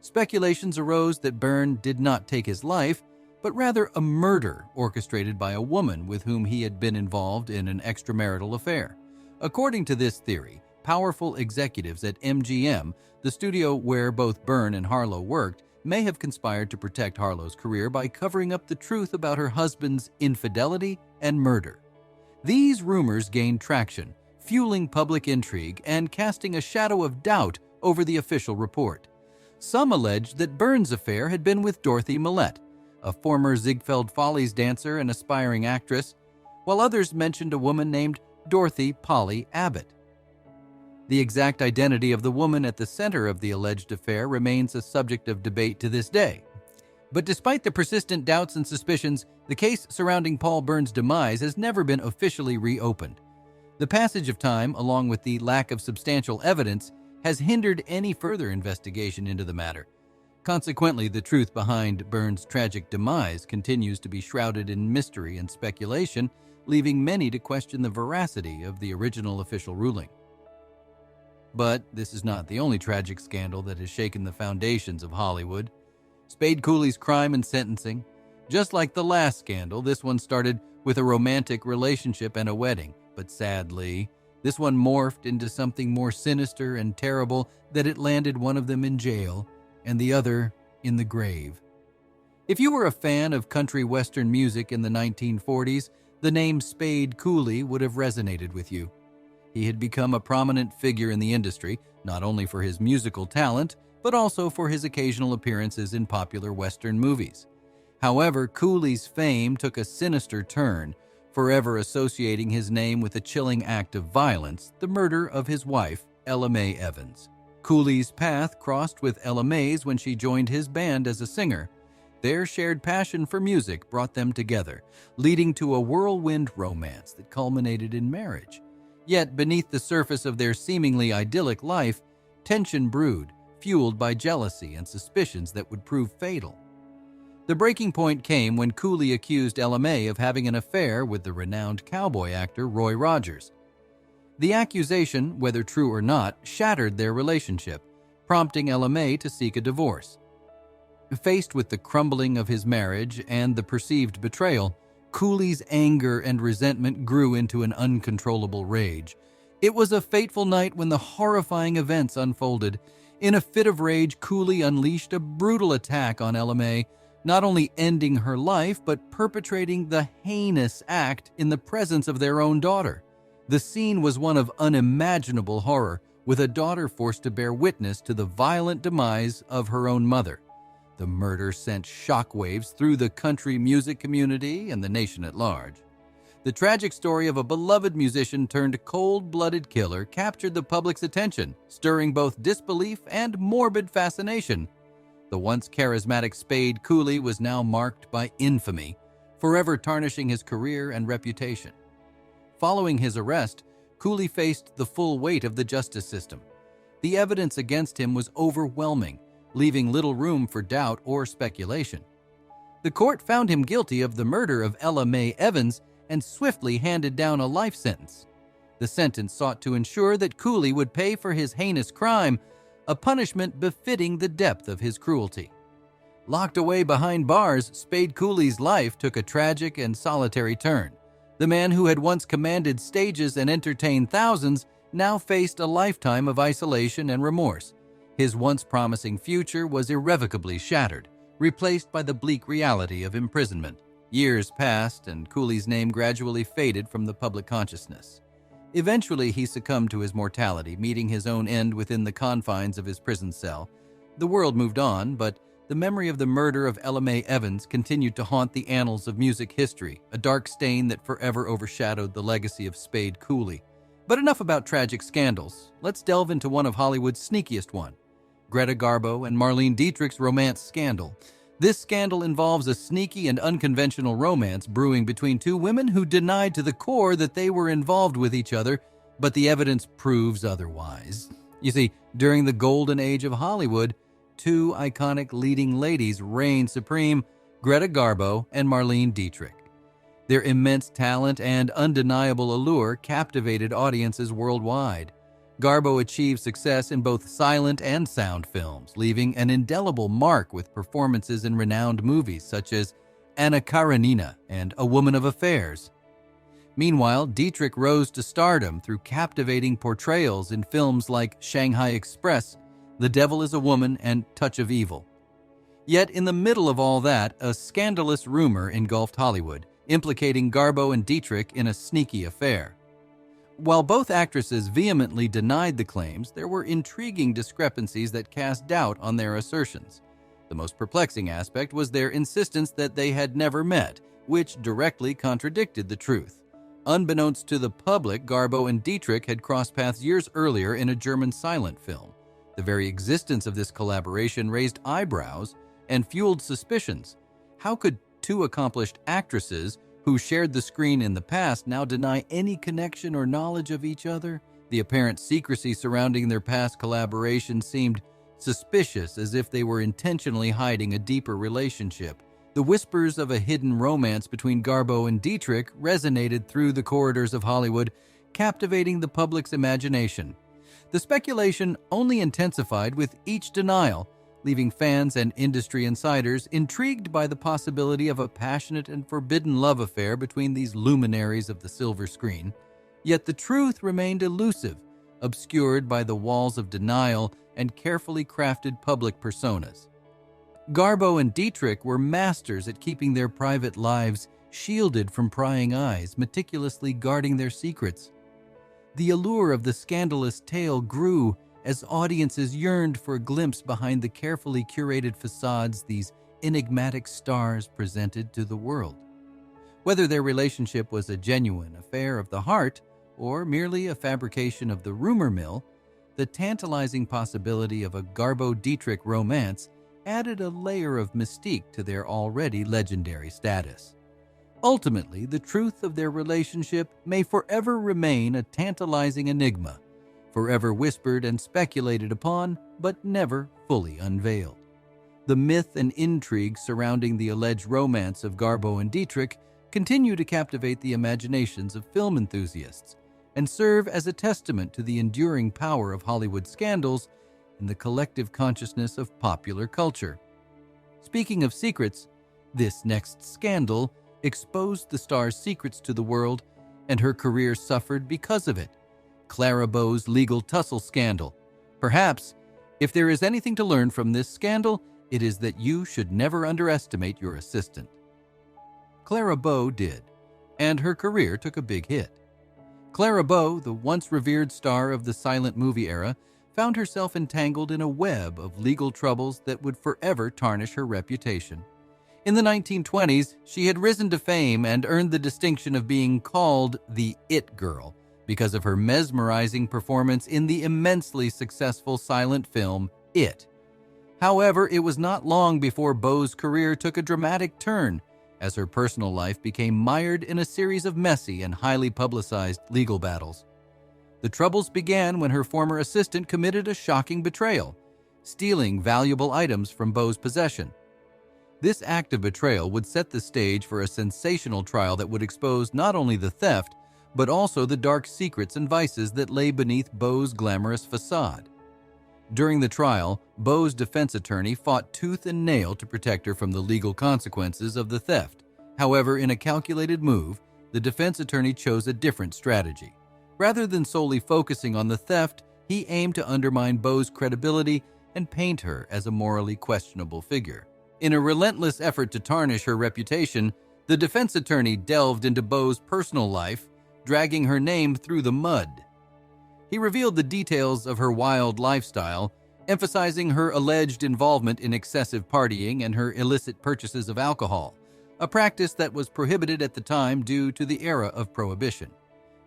Speaker 2: Speculations arose that Bern did not take his life, but rather a murder orchestrated by a woman with whom he had been involved in an extramarital affair. According to this theory, powerful executives at MGM, the studio where both Bern and Harlow worked, may have conspired to protect Harlow's career by covering up the truth about her husband's infidelity and murder. These rumors gained traction, fueling public intrigue and casting a shadow of doubt over the official report. Some alleged that Bern's affair had been with Dorothy Millette, a former Ziegfeld Follies dancer and aspiring actress, while others mentioned a woman named Dorothy Polly Abbott. The exact identity of the woman at the center of the alleged affair remains a subject of debate to this day. But despite the persistent doubts and suspicions, the case surrounding Paul Bern's demise has never been officially reopened. The passage of time, along with the lack of substantial evidence, has hindered any further investigation into the matter. Consequently, the truth behind Bern's tragic demise continues to be shrouded in mystery and speculation, leaving many to question the veracity of the original official ruling. But this is not the only tragic scandal that has shaken the foundations of Hollywood. Spade Cooley's crime and sentencing. Just like the last scandal, this one started with a romantic relationship and a wedding. But sadly, this one morphed into something more sinister and terrible that it landed one of them in jail and the other in the grave. If you were a fan of country western music in the 1940s, the name Spade Cooley would have resonated with you. He had become a prominent figure in the industry, not only for his musical talent, but also for his occasional appearances in popular Western movies. However, Cooley's fame took a sinister turn, forever associating his name with a chilling act of violence, the murder of his wife, Ella Mae Evans. Cooley's path crossed with Ella Mae's when she joined his band as a singer. Their shared passion for music brought them together, leading to a whirlwind romance that culminated in marriage. Yet beneath the surface of their seemingly idyllic life, tension brewed, fueled by jealousy and suspicions that would prove fatal. The breaking point came when Cooley accused Ella Mae of having an affair with the renowned cowboy actor Roy Rogers. The accusation, whether true or not, shattered their relationship, prompting Ella Mae to seek a divorce. Faced with the crumbling of his marriage and the perceived betrayal, Cooley's anger and resentment grew into an uncontrollable rage. It was a fateful night when the horrifying events unfolded. In a fit of rage, Cooley unleashed a brutal attack on Ella Mae, not only ending her life, but perpetrating the heinous act in the presence of their own daughter. The scene was one of unimaginable horror, with a daughter forced to bear witness to the violent demise of her own mother. The murder sent shockwaves through the country music community and the nation at large. The tragic story of a beloved musician turned cold-blooded killer captured the public's attention, stirring both disbelief and morbid fascination. The once charismatic Spade Cooley was now marked by infamy, forever tarnishing his career and reputation. Following his arrest, Cooley faced the full weight of the justice system. The evidence against him was overwhelming, leaving little room for doubt or speculation. The court found him guilty of the murder of Ella Mae Evans and swiftly handed down a life sentence. The sentence sought to ensure that Cooley would pay for his heinous crime, a punishment befitting the depth of his cruelty. Locked away behind bars, Spade Cooley's life took a tragic and solitary turn. The man who had once commanded stages and entertained thousands now faced a lifetime of isolation and remorse. His once promising future was irrevocably shattered, replaced by the bleak reality of imprisonment. Years passed, and Cooley's name gradually faded from the public consciousness. Eventually, he succumbed to his mortality, meeting his own end within the confines of his prison cell. The world moved on, but the memory of the murder of Ella Mae Evans continued to haunt the annals of music history, a dark stain that forever overshadowed the legacy of Spade Cooley. But enough about tragic scandals. Let's delve into one of Hollywood's sneakiest one, Greta Garbo and Marlene Dietrich's romance scandal. This scandal involves a sneaky and unconventional romance brewing between two women who denied to the core that they were involved with each other, but the evidence proves otherwise. You see, during the golden age of Hollywood, two iconic leading ladies reigned supreme, Greta Garbo and Marlene Dietrich. Their immense talent and undeniable allure captivated audiences worldwide. Garbo achieved success in both silent and sound films, leaving an indelible mark with performances in renowned movies such as Anna Karenina and A Woman of Affairs. Meanwhile, Dietrich rose to stardom through captivating portrayals in films like Shanghai Express, The Devil is a Woman, and Touch of Evil. Yet in the middle of all that, a scandalous rumor engulfed Hollywood, implicating Garbo and Dietrich in a sneaky affair. While both actresses vehemently denied the claims, there were intriguing discrepancies that cast doubt on their assertions. The most perplexing aspect was their insistence that they had never met, which directly contradicted the truth. Unbeknownst to the public, Garbo and Dietrich had crossed paths years earlier in a German silent film. The very existence of this collaboration raised eyebrows and fueled suspicions. How could two accomplished actresses who shared the screen in the past now deny any connection or knowledge of each other? The apparent secrecy surrounding their past collaboration seemed suspicious, as if they were intentionally hiding a deeper relationship. The whispers of a hidden romance between Garbo and Dietrich resonated through the corridors of Hollywood, captivating the public's imagination. The speculation only intensified with each denial, leaving fans and industry insiders intrigued by the possibility of a passionate and forbidden love affair between these luminaries of the silver screen. Yet the truth remained elusive, obscured by the walls of denial and carefully crafted public personas. Garbo and Dietrich were masters at keeping their private lives shielded from prying eyes, meticulously guarding their secrets. The allure of the scandalous tale grew as audiences yearned for a glimpse behind the carefully curated facades these enigmatic stars presented to the world. Whether their relationship was a genuine affair of the heart or merely a fabrication of the rumor mill, the tantalizing possibility of a Garbo-Dietrich romance added a layer of mystique to their already legendary status. Ultimately, the truth of their relationship may forever remain a tantalizing enigma, forever whispered and speculated upon, but never fully unveiled. The myth and intrigue surrounding the alleged romance of Garbo and Dietrich continue to captivate the imaginations of film enthusiasts and serve as a testament to the enduring power of Hollywood scandals in the collective consciousness of popular culture. Speaking of secrets, this next scandal exposed the star's secrets to the world, and her career suffered because of it. Clara Bow's legal tussle scandal. Perhaps, if there is anything to learn from this scandal, it is that you should never underestimate your assistant. Clara Bow did, and her career took a big hit. Clara Bow, the once revered star of the silent movie era, found herself entangled in a web of legal troubles that would forever tarnish her reputation. In the 1920s, she had risen to fame and earned the distinction of being called the It Girl because of her mesmerizing performance in the immensely successful silent film It. However, it was not long before Bow's career took a dramatic turn, as her personal life became mired in a series of messy and highly publicized legal battles. The troubles began when her former assistant committed a shocking betrayal, stealing valuable items from Bow's possession. This act of betrayal would set the stage for a sensational trial that would expose not only the theft, but also the dark secrets and vices that lay beneath Bow's glamorous facade. During the trial, Bow's defense attorney fought tooth and nail to protect her from the legal consequences of the theft. However, in a calculated move, the defense attorney chose a different strategy. Rather than solely focusing on the theft, he aimed to undermine Bow's credibility and paint her as a morally questionable figure. In a relentless effort to tarnish her reputation, the defense attorney delved into Bow's personal life, dragging her name through the mud. He revealed the details of her wild lifestyle, emphasizing her alleged involvement in excessive partying and her illicit purchases of alcohol, a practice that was prohibited at the time due to the era of Prohibition.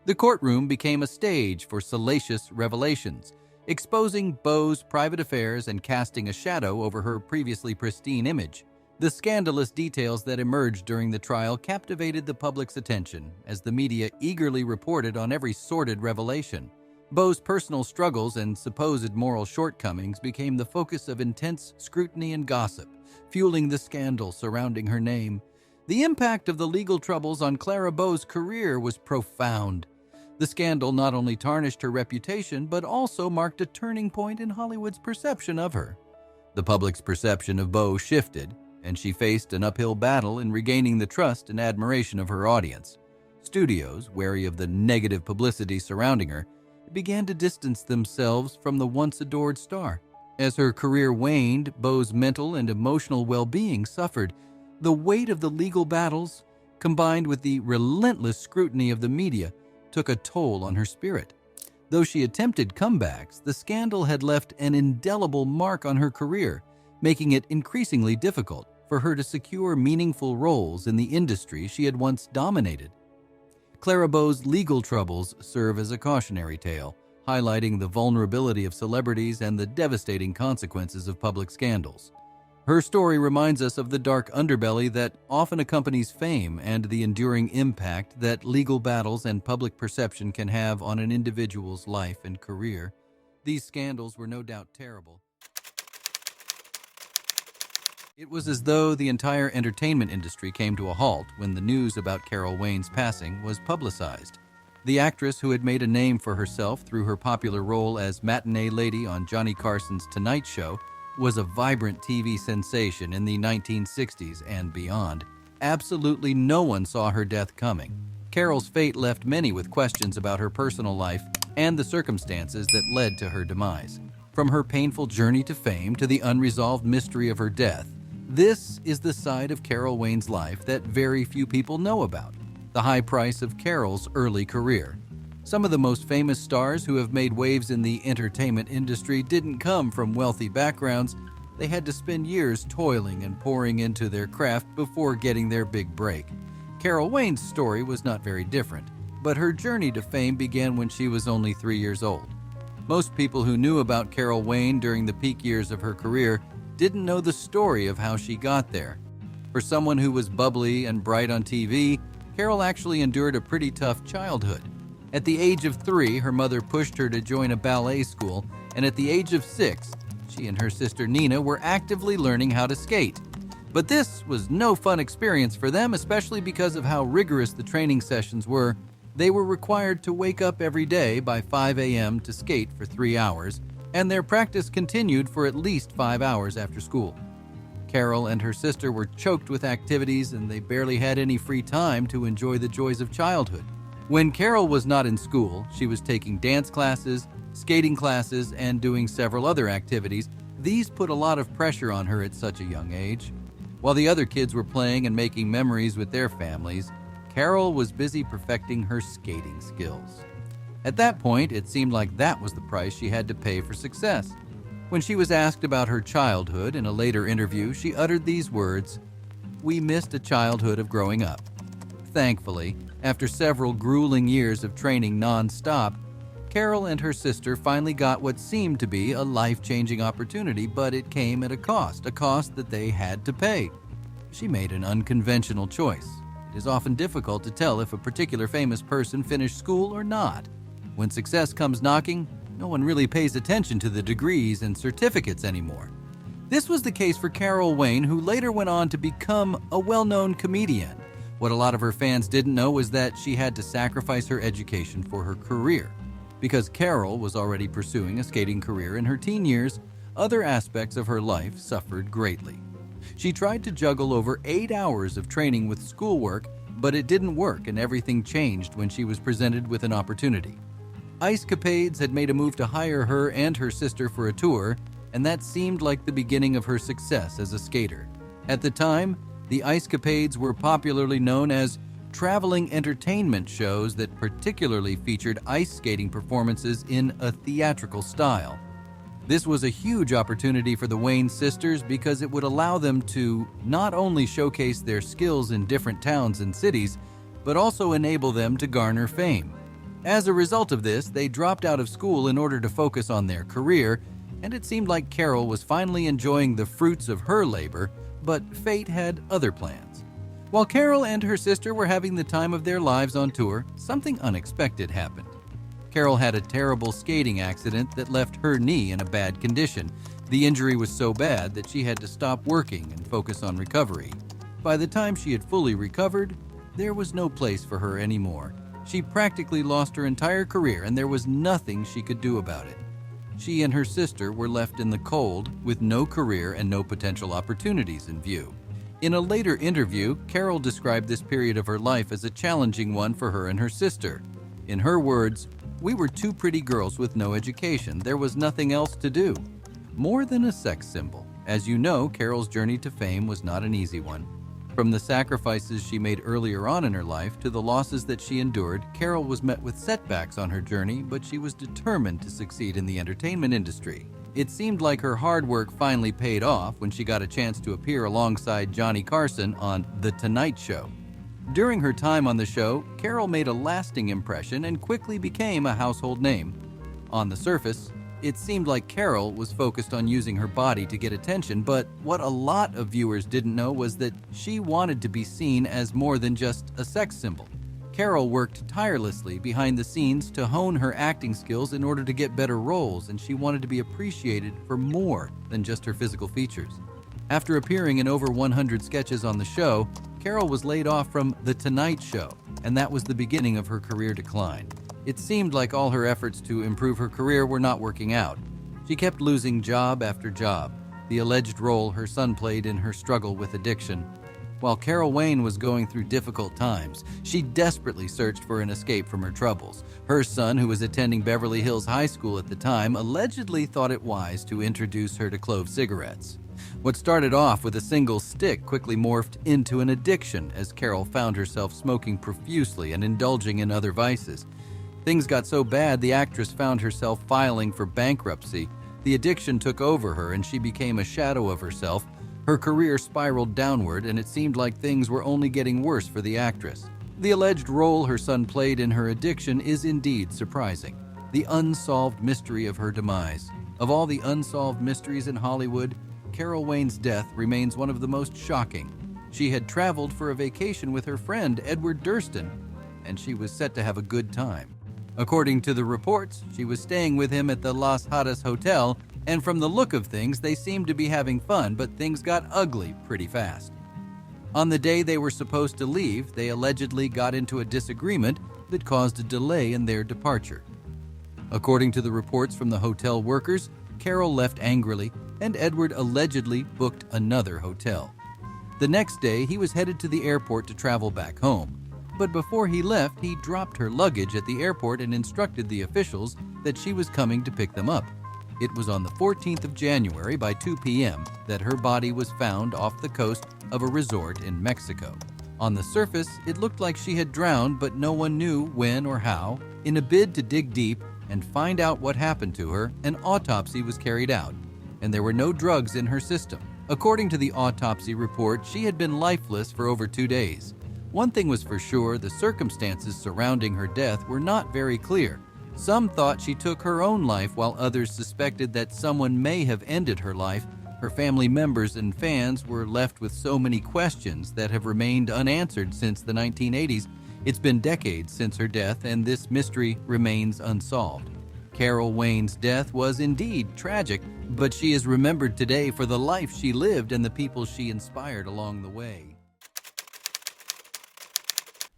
Speaker 2: The courtroom became a stage for salacious revelations, exposing Bow's private affairs and casting a shadow over her previously pristine image. The scandalous details that emerged during the trial captivated the public's attention as the media eagerly reported on every sordid revelation. Bow's personal struggles and supposed moral shortcomings became the focus of intense scrutiny and gossip, fueling the scandal surrounding her name. The impact of the legal troubles on Clara Bow's career was profound. The scandal not only tarnished her reputation, but also marked a turning point in Hollywood's perception of her. The public's perception of Bow shifted, and she faced an uphill battle in regaining the trust and admiration of her audience. Studios, wary of the negative publicity surrounding her, began to distance themselves from the once adored star. As her career waned, Bow's mental and emotional well-being suffered. The weight of the legal battles, combined with the relentless scrutiny of the media, took a toll on her spirit. Though she attempted comebacks, the scandal had left an indelible mark on her career, making it increasingly difficult for her to secure meaningful roles in the industry she had once dominated. Clara Bow's legal troubles serve as a cautionary tale, highlighting the vulnerability of celebrities and the devastating consequences of public scandals. Her story reminds us of the dark underbelly that often accompanies fame and the enduring impact that legal battles and public perception can have on an individual's life and career. These scandals were no doubt terrible. It was as though the entire entertainment industry came to a halt when the news about Carol Wayne's passing was publicized. The actress, who had made a name for herself through her popular role as matinee lady on Johnny Carson's Tonight Show, was a vibrant TV sensation in the 1960s and beyond. Absolutely no one saw her death coming. Carol's fate left many with questions about her personal life and the circumstances that led to her demise. From her painful journey to fame to the unresolved mystery of her death, this is the side of Carol Wayne's life that very few people know about, the high price of Carol's early career. Some of the most famous stars who have made waves in the entertainment industry didn't come from wealthy backgrounds. They had to spend years toiling and pouring into their craft before getting their big break. Carol Wayne's story was not very different, but her journey to fame began when she was only 3 years old. Most people who knew about Carol Wayne during the peak years of her career didn't know the story of how she got there. For someone who was bubbly and bright on TV, Carol actually endured a pretty tough childhood. At the age of 3, her mother pushed her to join a ballet school, and at the age of 6, she and her sister Nina were actively learning how to skate. But this was no fun experience for them, especially because of how rigorous the training sessions were. They were required to wake up every day by 5 a.m. to skate for 3 hours, and their practice continued for at least 5 hours after school. Carol and her sister were choked with activities, and they barely had any free time to enjoy the joys of childhood. When Carol was not in school, she was taking dance classes, skating classes, and doing several other activities. These put a lot of pressure on her at such a young age. While the other kids were playing and making memories with their families, Carol was busy perfecting her skating skills. At that point, it seemed like that was the price she had to pay for success. When she was asked about her childhood in a later interview, she uttered these words, "We missed a childhood of growing up." Thankfully, after several grueling years of training non-stop, Carol and her sister finally got what seemed to be a life-changing opportunity, but it came at a cost that they had to pay. She made an unconventional choice. It is often difficult to tell if a particular famous person finished school or not. When success comes knocking, no one really pays attention to the degrees and certificates anymore. This was the case for Carol Wayne, who later went on to become a well-known comedian. What a lot of her fans didn't know was that she had to sacrifice her education for her career. Because Carol was already pursuing a skating career in her teen years, other aspects of her life suffered greatly. She tried to juggle over 8 hours of training with schoolwork, but it didn't work, and everything changed when she was presented with an opportunity. Ice Capades had made a move to hire her and her sister for a tour, and that seemed like the beginning of her success as a skater. At the time, the Ice Capades were popularly known as traveling entertainment shows that particularly featured ice skating performances in a theatrical style. This was a huge opportunity for the Wayne sisters because it would allow them to not only showcase their skills in different towns and cities, but also enable them to garner fame. As a result of this, they dropped out of school in order to focus on their career, and it seemed like Carol was finally enjoying the fruits of her labor, but fate had other plans. While Carol and her sister were having the time of their lives on tour, something unexpected happened. Carol had a terrible skating accident that left her knee in a bad condition. The injury was so bad that she had to stop working and focus on recovery. By the time she had fully recovered, there was no place for her anymore. She practically lost her entire career, and there was nothing she could do about it. She and her sister were left in the cold with no career and no potential opportunities in view. In a later interview, Carol described this period of her life as a challenging one for her and her sister. In her words, "We were two pretty girls with no education. There was nothing else to do." More than a sex symbol. As you know, Carol's journey to fame was not an easy one. From the sacrifices she made earlier on in her life to the losses that she endured, Carol was met with setbacks on her journey, but she was determined to succeed in the entertainment industry. It seemed like her hard work finally paid off when she got a chance to appear alongside Johnny Carson on The Tonight Show. During her time on the show, Carol made a lasting impression and quickly became a household name. On the surface, it seemed like Carol was focused on using her body to get attention, but what a lot of viewers didn't know was that she wanted to be seen as more than just a sex symbol. Carol worked tirelessly behind the scenes to hone her acting skills in order to get better roles, and she wanted to be appreciated for more than just her physical features. After appearing in over 100 sketches on the show, Carol was laid off from The Tonight Show, and that was the beginning of her career decline. It seemed like all her efforts to improve her career were not working out. She kept losing job after job, the alleged role her son played in her struggle with addiction. While Carol Wayne was going through difficult times, she desperately searched for an escape from her troubles. Her son, who was attending Beverly Hills High School at the time, allegedly thought it wise to introduce her to clove cigarettes. What started off with a single stick quickly morphed into an addiction as Carol found herself smoking profusely and indulging in other vices. Things got so bad the actress found herself filing for bankruptcy. The addiction took over her and she became a shadow of herself. Her career spiraled downward and it seemed like things were only getting worse for the actress. The alleged role her son played in her addiction is indeed surprising. The unsolved mystery of her demise. Of all the unsolved mysteries in Hollywood, Carol Wayne's death remains one of the most shocking. She had traveled for a vacation with her friend Edward Durston, and she was set to have a good time. According to the reports, she was staying with him at the Las Hadas Hotel, and from the look of things, they seemed to be having fun, but things got ugly pretty fast. On the day they were supposed to leave, they allegedly got into a disagreement that caused a delay in their departure. According to the reports from the hotel workers, Carol left angrily, and Edward allegedly booked another hotel. The next day, he was headed to the airport to travel back home. But before he left, he dropped her luggage at the airport and instructed the officials that she was coming to pick them up. It was on the 14th of January by 2 p.m. that her body was found off the coast of a resort in Mexico. On the surface, it looked like she had drowned, but no one knew when or how. In a bid to dig deep and find out what happened to her, an autopsy was carried out, and there were no drugs in her system. According to the autopsy report, she had been lifeless for over 2 days. One thing was for sure, the circumstances surrounding her death were not very clear. Some thought she took her own life, while others suspected that someone may have ended her life. Her family members and fans were left with so many questions that have remained unanswered since the 1980s. It's been decades since her death, and this mystery remains unsolved. Carol Wayne's death was indeed tragic, but she is remembered today for the life she lived and the people she inspired along the way.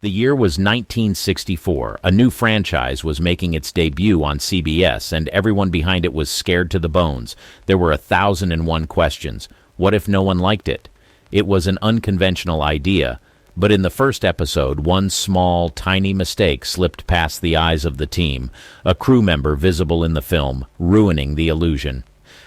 Speaker 1: The year was 1964. A new franchise was making its debut on CBS, and everyone behind it was scared to the bones. There were 1,001 questions. What if no one liked it? It was an unconventional idea, but in the first episode, one small, tiny mistake slipped past the eyes of the team, a crew member visible in the film, ruining the illusion.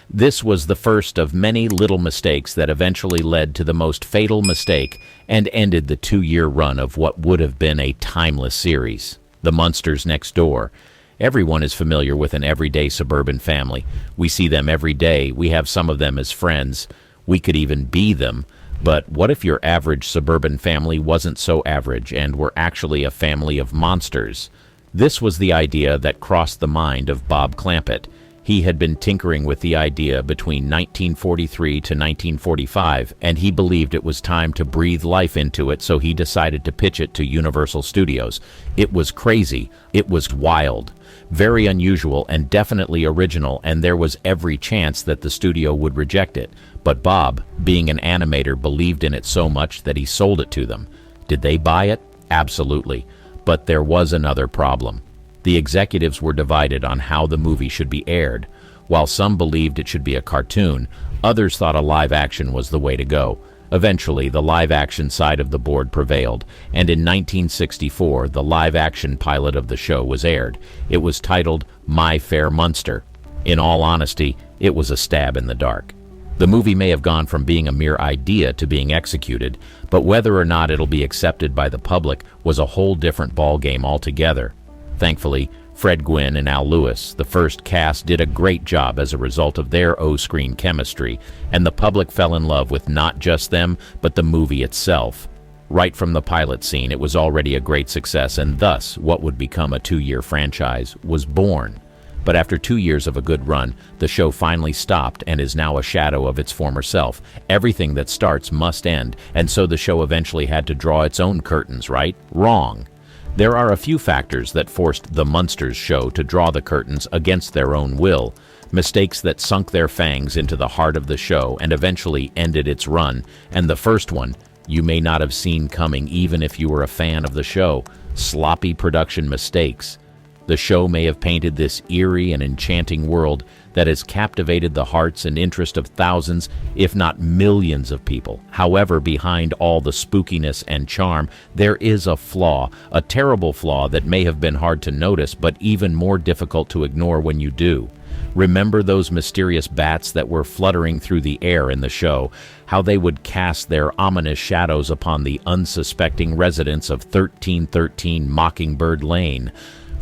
Speaker 1: This was the first of many little mistakes that eventually led to the most fatal mistake and ended the 2-year run of what would have been a timeless series, The Munsters Next Door. Everyone is familiar with an everyday suburban family. We see them every day. We have some of them as friends. We could even be them. But what if your average suburban family wasn't so average and were actually a family of monsters? This was the idea that crossed the mind of Bob Clampett. He had been tinkering with the idea between 1943 to 1945, and he believed it was time to breathe life into it, so he decided to pitch it to Universal Studios. It was crazy. It was wild. Very unusual and definitely original, and there was every chance that the studio would reject it. But Bob, being an animator, believed in it so much that he sold it to them. Did they buy it? Absolutely. But there was another problem. The executives were divided on how the movie should be aired. While some believed it should be a cartoon, others thought a live action was the way to go. Eventually, the live action side of the board prevailed, and in 1964, the live action pilot of the show was aired. It was titled My Fair Munster. In all honesty, it was a stab in the dark. The movie may have gone from being a mere idea to being executed, but whether or not it'll be accepted by the public was a whole different ballgame altogether. Thankfully, Fred Gwynne and Al Lewis, the first cast, did a great job as a result of their O-screen chemistry, and the public fell in love with not just them, but the movie itself. Right from the pilot scene, it was already a great success, and thus what would become a 2-year franchise was born. But after 2 years of a good run, the show finally stopped and is now a shadow of its former self. Everything that starts must end, and so the show eventually had to draw its own curtains, right? Wrong. There are a few factors that forced the Munsters show to draw the curtains against their own will, mistakes that sunk their fangs into the heart of the show and eventually ended its run, and the first one, you may not have seen coming even if you were a fan of the show: sloppy production mistakes. The show may have painted this eerie and enchanting world that has captivated the hearts and interest of thousands, if not millions of people. However, behind all the spookiness and charm, there is a flaw, a terrible flaw that may have been hard to notice, but even more difficult to ignore when you do. Remember those mysterious bats that were fluttering through the air in the show, how they would cast their ominous shadows upon the unsuspecting residents of 1313 Mockingbird Lane?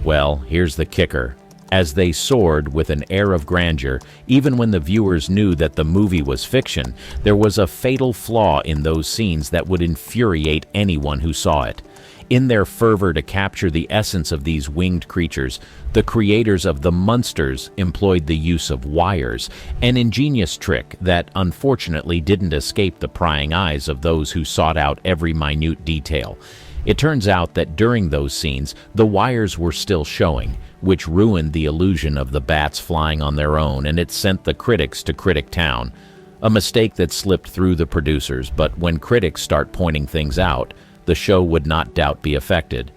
Speaker 1: Well, here's the kicker. As they soared with an air of grandeur, even when the viewers knew that the movie was fiction, there was a fatal flaw in those scenes that would infuriate anyone who saw it. In their fervor to capture the essence of these winged creatures, the creators of the Munsters employed the use of wires, an ingenious trick that unfortunately didn't escape the prying eyes of those who sought out every minute detail. It turns out that during those scenes, the wires were still showing, which ruined the illusion of the bats flying on their own, and it sent the critics to Critic Town. A mistake that slipped through the producers, but when critics start pointing things out, the show would not doubt be affected.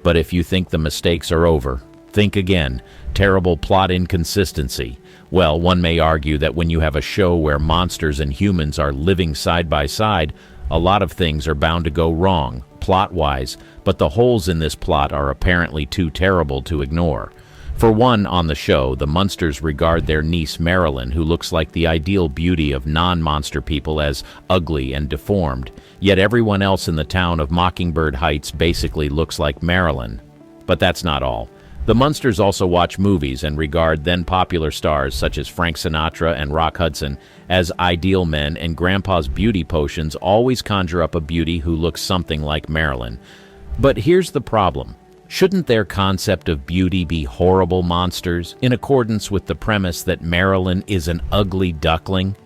Speaker 1: But if you think the mistakes are over, think again. Terrible plot inconsistency. Well, one may argue that when you have a show where monsters and humans are living side by side, a lot of things are bound to go wrong, plot-wise, but the holes in this plot are apparently too terrible to ignore. For one, on the show, the Munsters regard their niece Marilyn, who looks like the ideal beauty of non-monster people, as ugly and deformed. Yet everyone else in the town of Mockingbird Heights basically looks like Marilyn. But that's not all. The Munsters also watch movies and regard then-popular stars such as Frank Sinatra and Rock Hudson as ideal men, and Grandpa's beauty potions always conjure up a beauty who looks something like Marilyn. But here's the problem. Shouldn't their concept of beauty be horrible monsters, in accordance with the premise that Marilyn is an ugly duckling?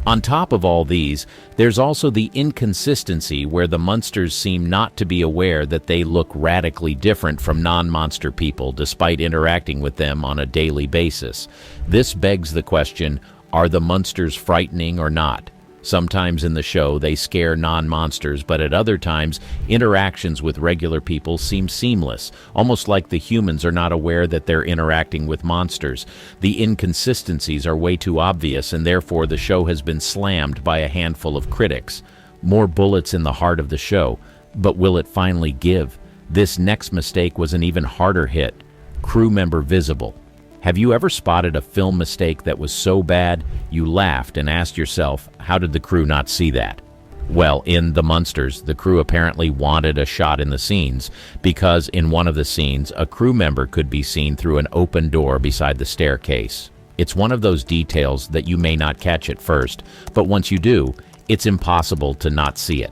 Speaker 1: On top of all these, there's also the inconsistency where the Munsters seem not to be aware that they look radically different from non-monster people despite interacting with them on a daily basis. This begs the question, are the Munsters frightening or not? Sometimes in the show they scare non-monsters, but at other times interactions with regular people seem seamless, almost like the humans are not aware that they're interacting with monsters. The inconsistencies are way too obvious, and therefore the show has been slammed by a handful of critics. More bullets in the heart of the show, but will it finally give? This next mistake was an even harder hit. Crew member visible. Have you ever spotted a film mistake that was so bad you laughed and asked yourself, how did the crew not see that? Well, in The Munsters, the crew apparently wanted a shot in the scenes, because in one of the scenes, a crew member could be seen through an open door beside the staircase. It's one of those details that you may not catch at first, but once you do, it's impossible to not see it.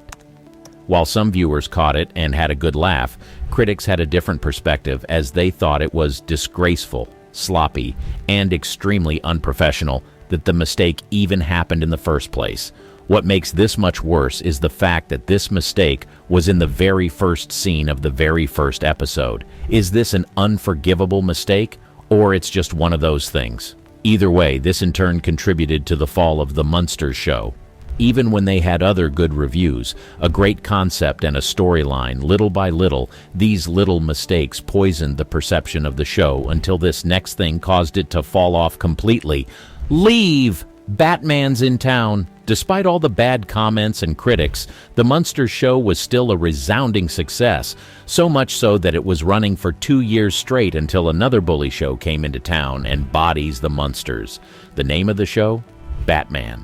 Speaker 1: While some viewers caught it and had a good laugh, critics had a different perspective, as they thought it was disgraceful, sloppy, and extremely unprofessional that the mistake even happened in the first place. What makes this much worse is the fact that this mistake was in the very first scene of the very first episode. Is this an unforgivable mistake, or it's just one of those things? Either way, this in turn contributed to the fall of the Munsters show. Even when they had other good reviews, a great concept and a storyline, little by little, these little mistakes poisoned the perception of the show until this next thing caused it to fall off completely. Leave! Batman's in town. Despite all the bad comments and critics, the Munsters show was still a resounding success, so much so that it was running for 2 years straight until another bully show came into town and bodies the Munsters. The name of the show? Batman.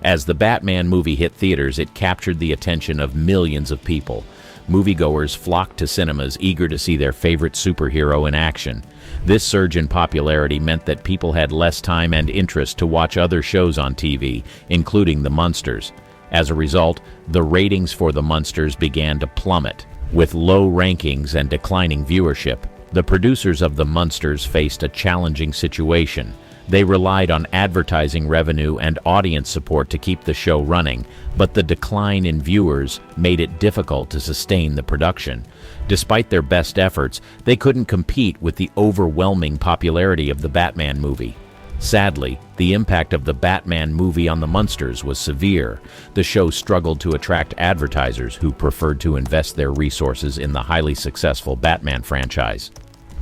Speaker 1: As the Batman movie hit theaters, it captured the attention of millions of people. Moviegoers flocked to cinemas eager to see their favorite superhero in action. This surge in popularity meant that people had less time and interest to watch other shows on TV, including the Munsters. As a result, the ratings for the Munsters began to plummet. With low rankings and declining viewership, the producers of the Munsters faced a challenging situation. They relied on advertising revenue and audience support to keep the show running, but the decline in viewers made it difficult to sustain the production. Despite their best efforts, they couldn't compete with the overwhelming popularity of the Batman movie. Sadly, the impact of the Batman movie on the Munsters was severe. The show struggled to attract advertisers who preferred to invest their resources in the highly successful Batman franchise.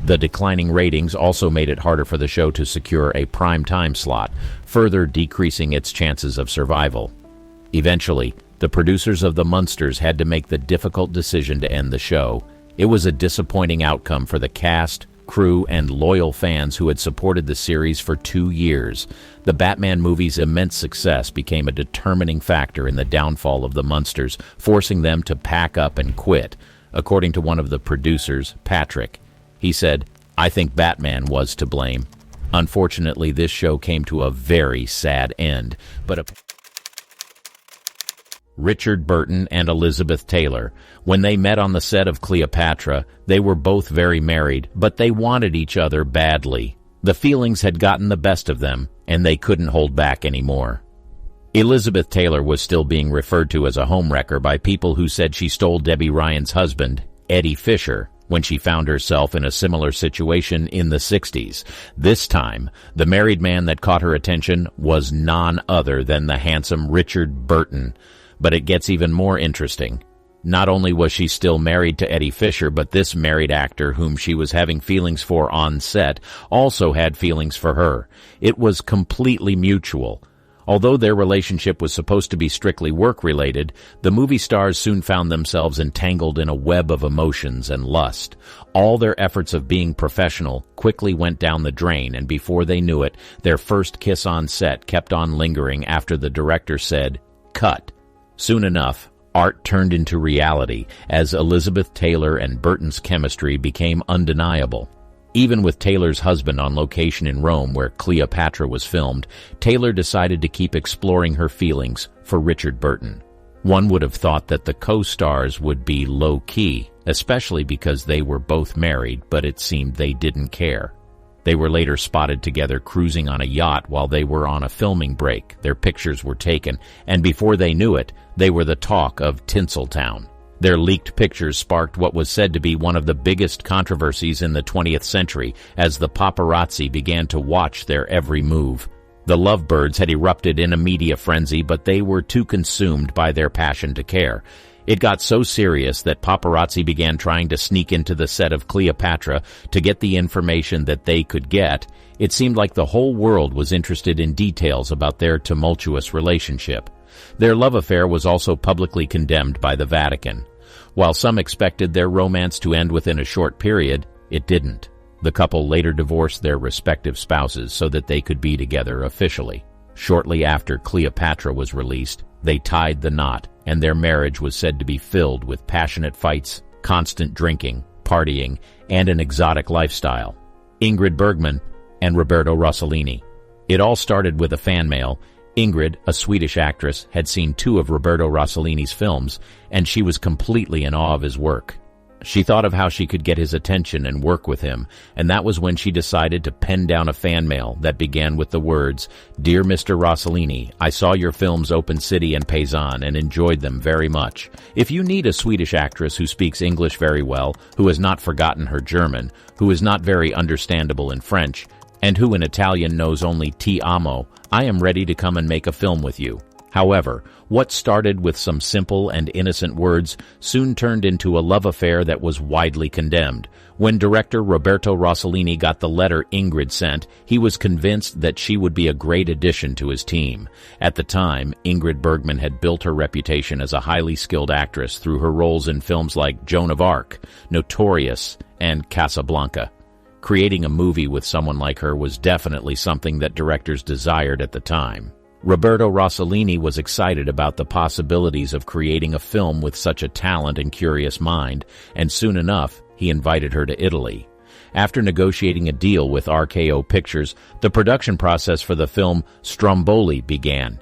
Speaker 1: The declining ratings also made it harder for the show to secure a prime-time slot, further decreasing its chances of survival. Eventually, the producers of the Munsters had to make the difficult decision to end the show. It was a disappointing outcome for the cast, crew, and loyal fans who had supported the series for 2 years. The Batman movie's immense success became a determining factor in the downfall of the Munsters, forcing them to pack up and quit. According to one of the producers, Patrick, he said, "I think Batman was to blame." Unfortunately, this show came to a very sad end, but Richard Burton and Elizabeth Taylor. When they met on the set of Cleopatra, they were both very married, but they wanted each other badly. The feelings had gotten the best of them, and they couldn't hold back anymore. Elizabeth Taylor was still being referred to as a homewrecker by people who said she stole Debbie Ryan's husband, Eddie Fisher, when she found herself in a similar situation in the 60s. This time, the married man that caught her attention was none other than the handsome Richard Burton. But it gets even more interesting. Not only was she still married to Eddie Fisher, but this married actor whom she was having feelings for on set also had feelings for her. It was completely mutual. Although their relationship was supposed to be strictly work-related, the movie stars soon found themselves entangled in a web of emotions and lust. All their efforts of being professional quickly went down the drain, and before they knew it, their first kiss on set kept on lingering after the director said, "Cut." Soon enough, art turned into reality as Elizabeth Taylor and Burton's chemistry became undeniable. Even with Taylor's husband on location in Rome where Cleopatra was filmed, Taylor decided to keep exploring her feelings for Richard Burton. One would have thought that the co-stars would be low-key, especially because they were both married, but it seemed they didn't care. They were later spotted together cruising on a yacht while they were on a filming break. Their pictures were taken, and before they knew it, they were the talk of Tinseltown. Their leaked pictures sparked what was said to be one of the biggest controversies in the 20th century as the paparazzi began to watch their every move. The lovebirds had erupted in a media frenzy, but they were too consumed by their passion to care. It got so serious that paparazzi began trying to sneak into the set of Cleopatra to get the information that they could get. It seemed like the whole world was interested in details about their tumultuous relationship. Their love affair was also publicly condemned by the Vatican. While some expected their romance to end within a short period, it didn't. The couple later divorced their respective spouses so that they could be together officially. Shortly after Cleopatra was released, they tied the knot, and their marriage was said to be filled with passionate fights, constant drinking, partying, and an exotic lifestyle. Ingrid Bergman and Roberto Rossellini. It all started with a fan mail. Ingrid, a Swedish actress, had seen 2 of Roberto Rossellini's films, and she was completely in awe of his work. She thought of how she could get his attention and work with him, and that was when she decided to pen down a fan mail that began with the words, "Dear Mr. Rossellini, I saw your films Open City and Paysan and enjoyed them very much. If you need a Swedish actress who speaks English very well, who has not forgotten her German, who is not very understandable in French, and who in Italian knows only ti amo, I am ready to come and make a film with you." However, what started with some simple and innocent words soon turned into a love affair that was widely condemned. When director Roberto Rossellini got the letter Ingrid sent, he was convinced that she would be a great addition to his team. At the time, Ingrid Bergman had built her reputation as a highly skilled actress through her roles in films like Joan of Arc, Notorious, and Casablanca. Creating a movie with someone like her was definitely something that directors desired at the time. Roberto Rossellini was excited about the possibilities of creating a film with such a talent and curious mind, and soon enough, he invited her to Italy. After negotiating a deal with RKO Pictures, the production process for the film Stromboli began.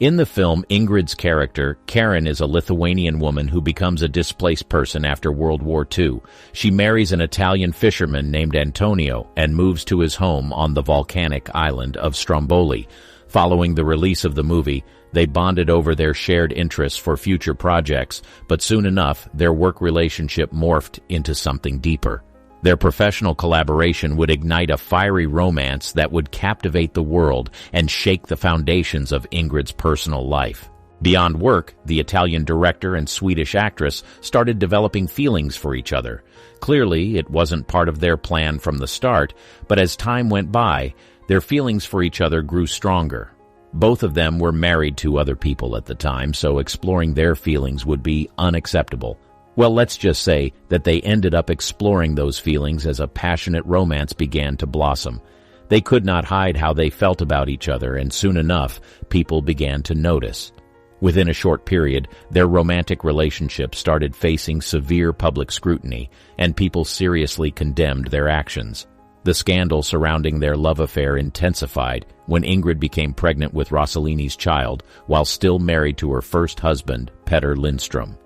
Speaker 1: In the film, Ingrid's character, Karen, is a Lithuanian woman who becomes a displaced person after World War II. She marries an Italian fisherman named Antonio and moves to his home on the volcanic island of Stromboli. Following the release of the movie, they bonded over their shared interests for future projects, but soon enough, their work relationship morphed into something deeper. Their professional collaboration would ignite a fiery romance that would captivate the world and shake the foundations of Ingrid's personal life. Beyond work, the Italian director and Swedish actress started developing feelings for each other. Clearly, it wasn't part of their plan from the start, but as time went by, their feelings for each other grew stronger. Both of them were married to other people at the time, so exploring their feelings would be unacceptable. Well, let's just say that they ended up exploring those feelings as a passionate romance began to blossom. They could not hide how they felt about each other, and soon enough, people began to notice. Within a short period, their romantic relationship started facing severe public scrutiny, and people seriously condemned their actions. The scandal surrounding their love affair intensified when Ingrid became pregnant with Rossellini's child while still married to her first husband, Petter Lindström.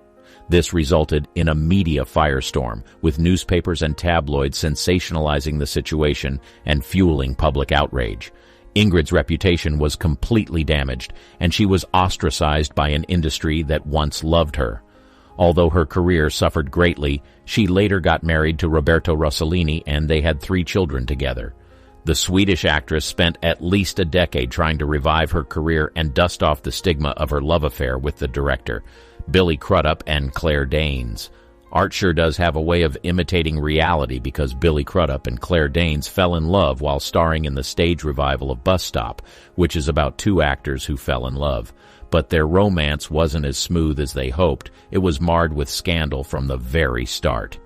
Speaker 1: This resulted in a media firestorm, with newspapers and tabloids sensationalizing the situation and fueling public outrage. Ingrid's reputation was completely damaged, and she was ostracized by an industry that once loved her. Although her career suffered greatly, she later got married to Roberto Rossellini, and they had 3 children together. The Swedish actress spent at least a decade trying to revive her career and dust off the stigma of her love affair with the director, Billy Crudup and Claire Danes. Art sure does have a way of imitating reality, because Billy Crudup and Claire Danes fell in love while starring in the stage revival of Bus Stop, which is about 2 actors who fell in love. But their romance wasn't as smooth as they hoped. It was marred with scandal from the very start.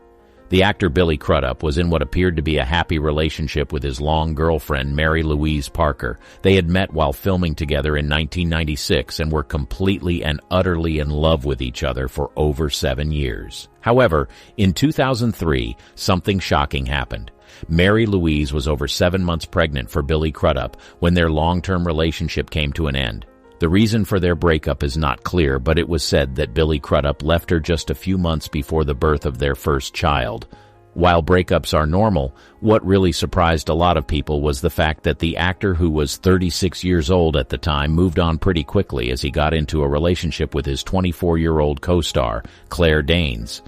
Speaker 1: The actor Billy Crudup was in what appeared to be a happy relationship with his long girlfriend, Mary Louise Parker. They had met while filming together in 1996 and were completely and utterly in love with each other for over 7 years. However, in 2003, something shocking happened. Mary Louise was over 7 months pregnant for Billy Crudup when their long-term relationship came to an end. The reason for their breakup is not clear, but it was said that Billy Crudup left her just a few months before the birth of their first child. While breakups are normal, what really surprised a lot of people was the fact that the actor, who was 36 years old at the time, moved on pretty quickly as he got into a relationship with his 24-year-old co-star, Claire Danes.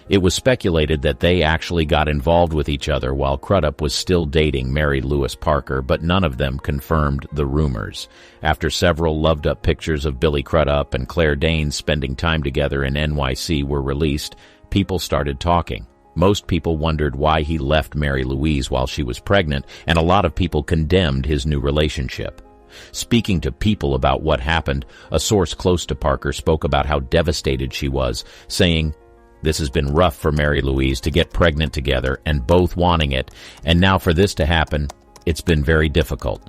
Speaker 1: It was speculated that they actually got involved with each other while Crudup was still dating Mary Louise Parker, but none of them confirmed the rumors. After several loved-up pictures of Billy Crudup and Claire Danes spending time together in NYC were released, people started talking. Most people wondered why he left Mary Louise while she was pregnant, and a lot of people condemned his new relationship. Speaking to people about what happened, a source close to Parker spoke about how devastated she was, saying, "This has been rough for Mary Louise to get pregnant together and both wanting it, and now for this to happen, it's been very difficult."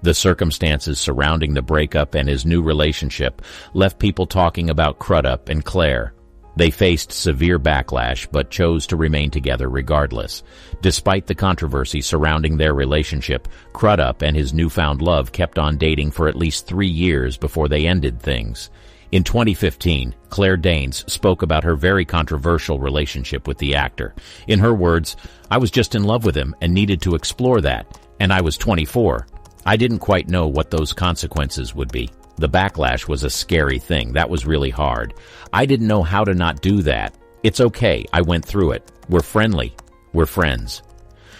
Speaker 1: The circumstances surrounding the breakup and his new relationship left people talking about Crudup and Claire. They faced severe backlash but chose to remain together regardless. Despite the controversy surrounding their relationship, Crudup and his newfound love kept on dating for at least 3 years before they ended things. In 2015, Claire Danes spoke about her very controversial relationship with the actor. In her words, "I was just in love with him and needed to explore that, and I was 24. I didn't quite know what those consequences would be. The backlash was a scary thing. That was really hard. I didn't know how to not do that. It's okay. I went through it. We're friendly. We're friends."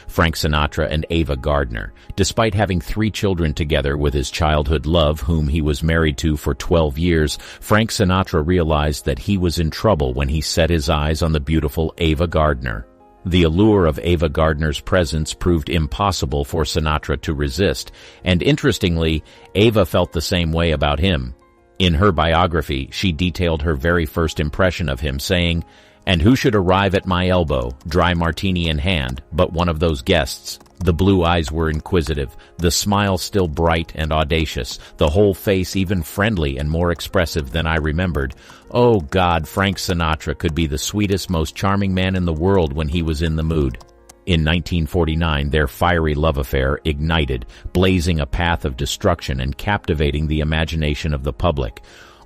Speaker 1: Frank Sinatra and Ava Gardner. Despite having 3 children together with his childhood love, whom he was married to for 12 years, Frank Sinatra realized that he was in trouble when he set his eyes on the beautiful Ava Gardner. The allure of Ava Gardner's presence proved impossible for Sinatra to resist, and interestingly, Ava felt the same way about him. In her biography, she detailed her very first impression of him, saying, "And who should arrive at my elbow, dry martini in hand, but one of those guests? The blue eyes were inquisitive, the smile still bright and audacious, the whole face even friendly and more expressive than I remembered. Oh God, Frank Sinatra could be the sweetest, most charming man in the world when he was in the mood." In 1949, their fiery love affair ignited, blazing a path of destruction and captivating the imagination of the public.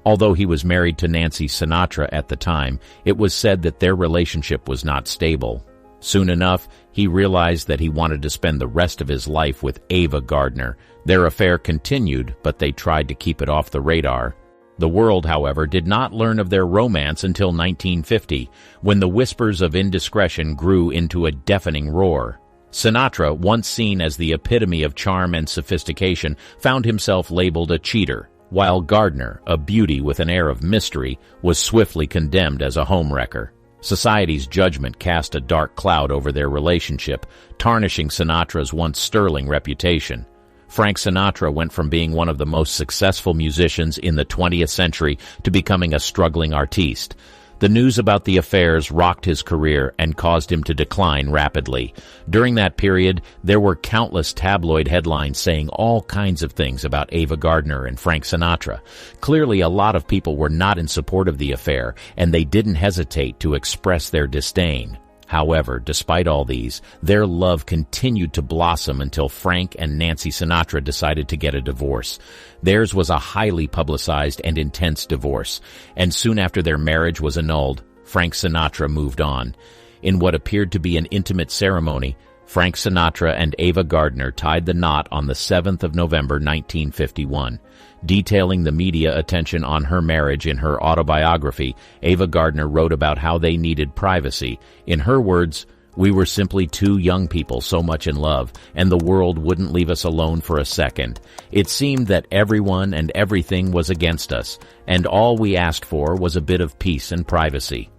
Speaker 1: Although he was married to Nancy Sinatra at the time, it was said that their relationship was not stable. Soon enough, he realized that he wanted to spend the rest of his life with Ava Gardner. Their affair continued, but they tried to keep it off the radar. The world, however, did not learn of their romance until 1950, when the whispers of indiscretion grew into a deafening roar. Sinatra, once seen as the epitome of charm and sophistication, found himself labeled a cheater, while Gardner, a beauty with an air of mystery, was swiftly condemned as a homewrecker. Society's judgment cast a dark cloud over their relationship, tarnishing Sinatra's once sterling reputation. Frank Sinatra went from being one of the most successful musicians in the 20th century to becoming a struggling artiste. The news about the affairs rocked his career and caused him to decline rapidly. During that period, there were countless tabloid headlines saying all kinds of things about Ava Gardner and Frank Sinatra. Clearly, a lot of people were not in support of the affair, and they didn't hesitate to express their disdain. However, despite all these, their love continued to blossom until Frank and Nancy Sinatra decided to get a divorce. Theirs was a highly publicized and intense divorce, and soon after their marriage was annulled, Frank Sinatra moved on. In what appeared to be an intimate ceremony, Frank Sinatra and Ava Gardner tied the knot on the 7th of November 1951. Detailing the media attention on her marriage in her autobiography, Ava Gardner wrote about how they needed privacy. In her words, "We were simply two young people so much in love, and the world wouldn't leave us alone for a second. It seemed that everyone and everything was against us, and all we asked for was a bit of peace and privacy."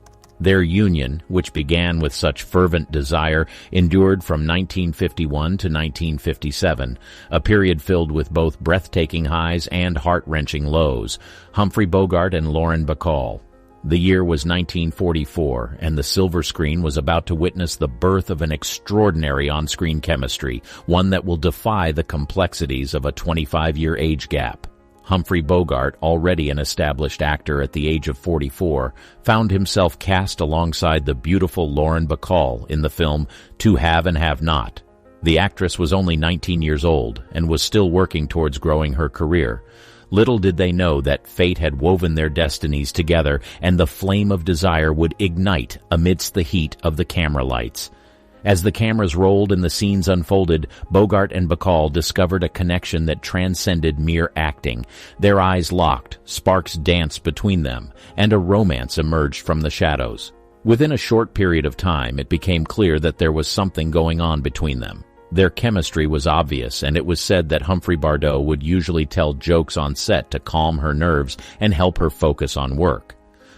Speaker 1: Their union, which began with such fervent desire, endured from 1951 to 1957, a period filled with both breathtaking highs and heart-wrenching lows. Humphrey Bogart and Lauren Bacall. The year was 1944, and the silver screen was about to witness the birth of an extraordinary on-screen chemistry, one that will defy the complexities of a 25-year age gap. Humphrey Bogart, already an established actor at the age of 44, found himself cast alongside the beautiful Lauren Bacall in the film To Have and Have Not. The actress was only 19 years old and was still working towards growing her career. Little did they know that fate had woven their destinies together and the flame of desire would ignite amidst the heat of the camera lights. As the cameras rolled and the scenes unfolded, Bogart and Bacall discovered a connection that transcended mere acting. Their eyes locked, sparks danced between them, and a romance emerged from the shadows. Within a short period of time, it became clear that there was something going on between them. Their chemistry was obvious, and it was said that Humphrey Bardot would usually tell jokes on set to calm her nerves and help her focus on work.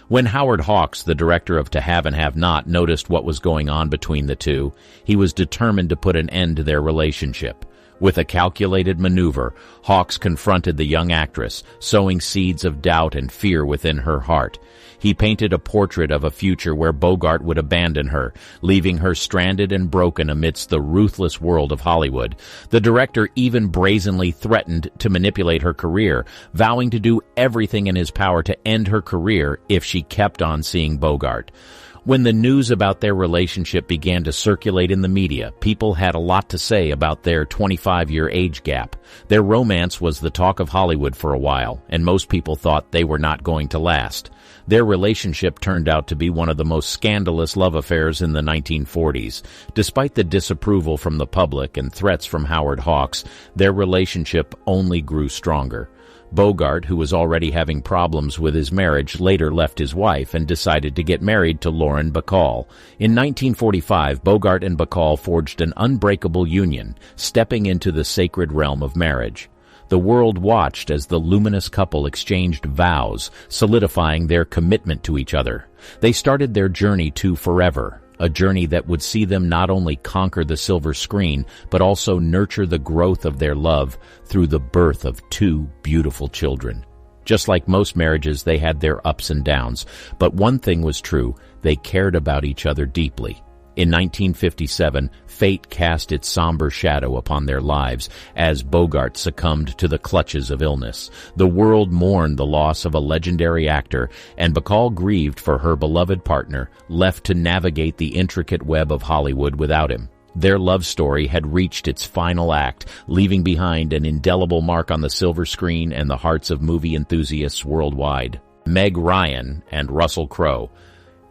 Speaker 1: When Howard Hawks, the director of To Have and Have Not, noticed what was going on between the two, he was determined to put an end to their relationship. With a calculated maneuver, Hawks confronted the young actress, sowing seeds of doubt and fear within her heart. He painted a portrait of a future where Bogart would abandon her, leaving her stranded and broken amidst the ruthless world of Hollywood. The director even brazenly threatened to manipulate her career, vowing to do everything in his power to end her career if she kept on seeing Bogart. When the news about their relationship began to circulate in the media, people had a lot to say about their 25-year age gap. Their romance was the talk of Hollywood for a while, and most people thought they were not going to last. Their relationship turned out to be one of the most scandalous love affairs in the 1940s. Despite the disapproval from the public and threats from Howard Hawks, their relationship only grew stronger. Bogart, who was already having problems with his marriage, later left his wife and decided to get married to Lauren Bacall. In 1945, Bogart and Bacall forged an unbreakable union, stepping into the sacred realm of marriage. The world watched as the luminous couple exchanged vows, solidifying their commitment to each other. They started their journey to forever, a journey that would see them not only conquer the silver screen, but also nurture the growth of their love through the birth of two beautiful children. Just like most marriages, they had their ups and downs, but one thing was true: they cared about each other deeply. In 1957, fate cast its somber shadow upon their lives as Bogart succumbed to the clutches of illness. The world mourned the loss of a legendary actor, and Bacall grieved for her beloved partner, left to navigate the intricate web of Hollywood without him. Their love story had reached its final act, leaving behind an indelible mark on the silver screen and the hearts of movie enthusiasts worldwide. Meg Ryan and Russell Crowe.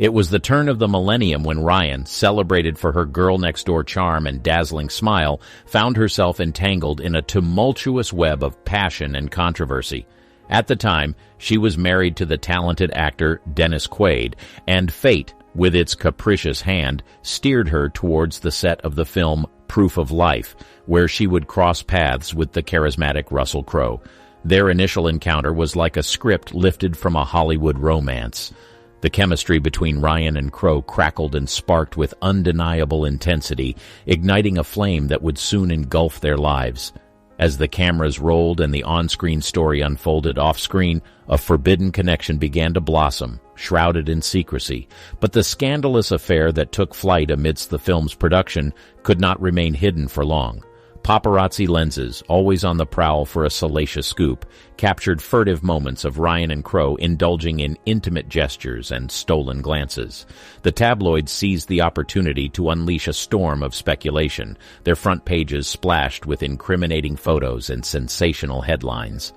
Speaker 1: It was the turn of the millennium when Ryan, celebrated for her girl-next-door charm and dazzling smile, found herself entangled in a tumultuous web of passion and controversy. At the time, she was married to the talented actor Dennis Quaid, and fate, with its capricious hand, steered her towards the set of the film Proof of Life, where she would cross paths with the charismatic Russell Crowe. Their initial encounter was like a script lifted from a Hollywood romance. The chemistry between Ryan and Crowe crackled and sparked with undeniable intensity, igniting a flame that would soon engulf their lives. As the cameras rolled and the on-screen story unfolded off-screen, a forbidden connection began to blossom, shrouded in secrecy. But the scandalous affair that took flight amidst the film's production could not remain hidden for long. Paparazzi lenses, always on the prowl for a salacious scoop, captured furtive moments of Ryan and Crowe indulging in intimate gestures and stolen glances. The tabloids seized the opportunity to unleash a storm of speculation, their front pages splashed with incriminating photos and sensational headlines.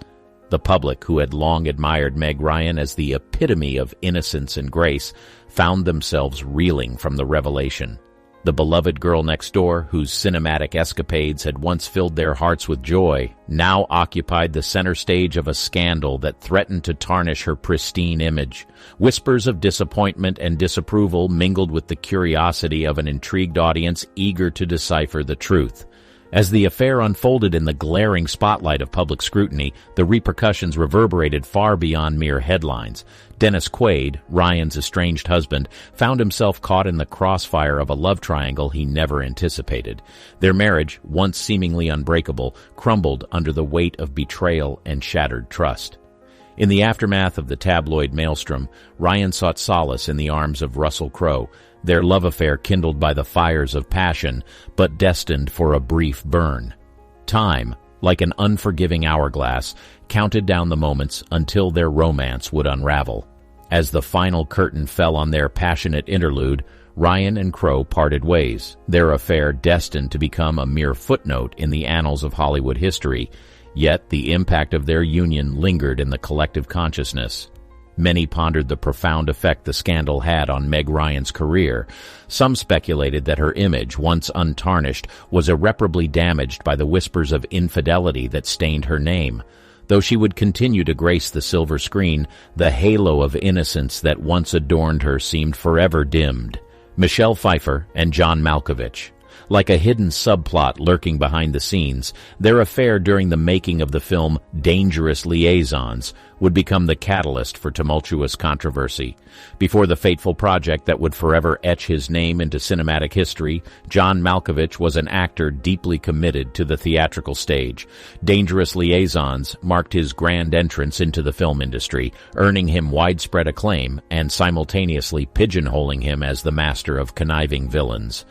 Speaker 1: The public, who had long admired Meg Ryan as the epitome of innocence and grace, found themselves reeling from the revelation. The beloved girl next door, whose cinematic escapades had once filled their hearts with joy, now occupied the center stage of a scandal that threatened to tarnish her pristine image. Whispers of disappointment and disapproval mingled with the curiosity of an intrigued audience eager to decipher the truth. As the affair unfolded in the glaring spotlight of public scrutiny, the repercussions reverberated far beyond mere headlines. Dennis Quaid, Ryan's estranged husband, found himself caught in the crossfire of a love triangle he never anticipated. Their marriage, once seemingly unbreakable, crumbled under the weight of betrayal and shattered trust. In the aftermath of the tabloid maelstrom, Ryan sought solace in the arms of Russell Crowe, their love affair kindled by the fires of passion, but destined for a brief burn. Time, like an unforgiving hourglass, counted down the moments until their romance would unravel. As the final curtain fell on their passionate interlude, Ryan and Crowe parted ways, their affair destined to become a mere footnote in the annals of Hollywood history, yet the impact of their union lingered in the collective consciousness. Many pondered the profound effect the scandal had on Meg Ryan's career. Some speculated that her image, once untarnished, was irreparably damaged by the whispers of infidelity that stained her name. Though she would continue to grace the silver screen, the halo of innocence that once adorned her seemed forever dimmed. Michelle Pfeiffer and John Malkovich. Like a hidden subplot lurking behind the scenes, their affair during the making of the film Dangerous Liaisons would become the catalyst for tumultuous controversy. Before the fateful project that would forever etch his name into cinematic history, John Malkovich was an actor deeply committed to the theatrical stage. Dangerous Liaisons marked his grand entrance into the film industry, earning him widespread acclaim and simultaneously pigeonholing him as the master of conniving villains.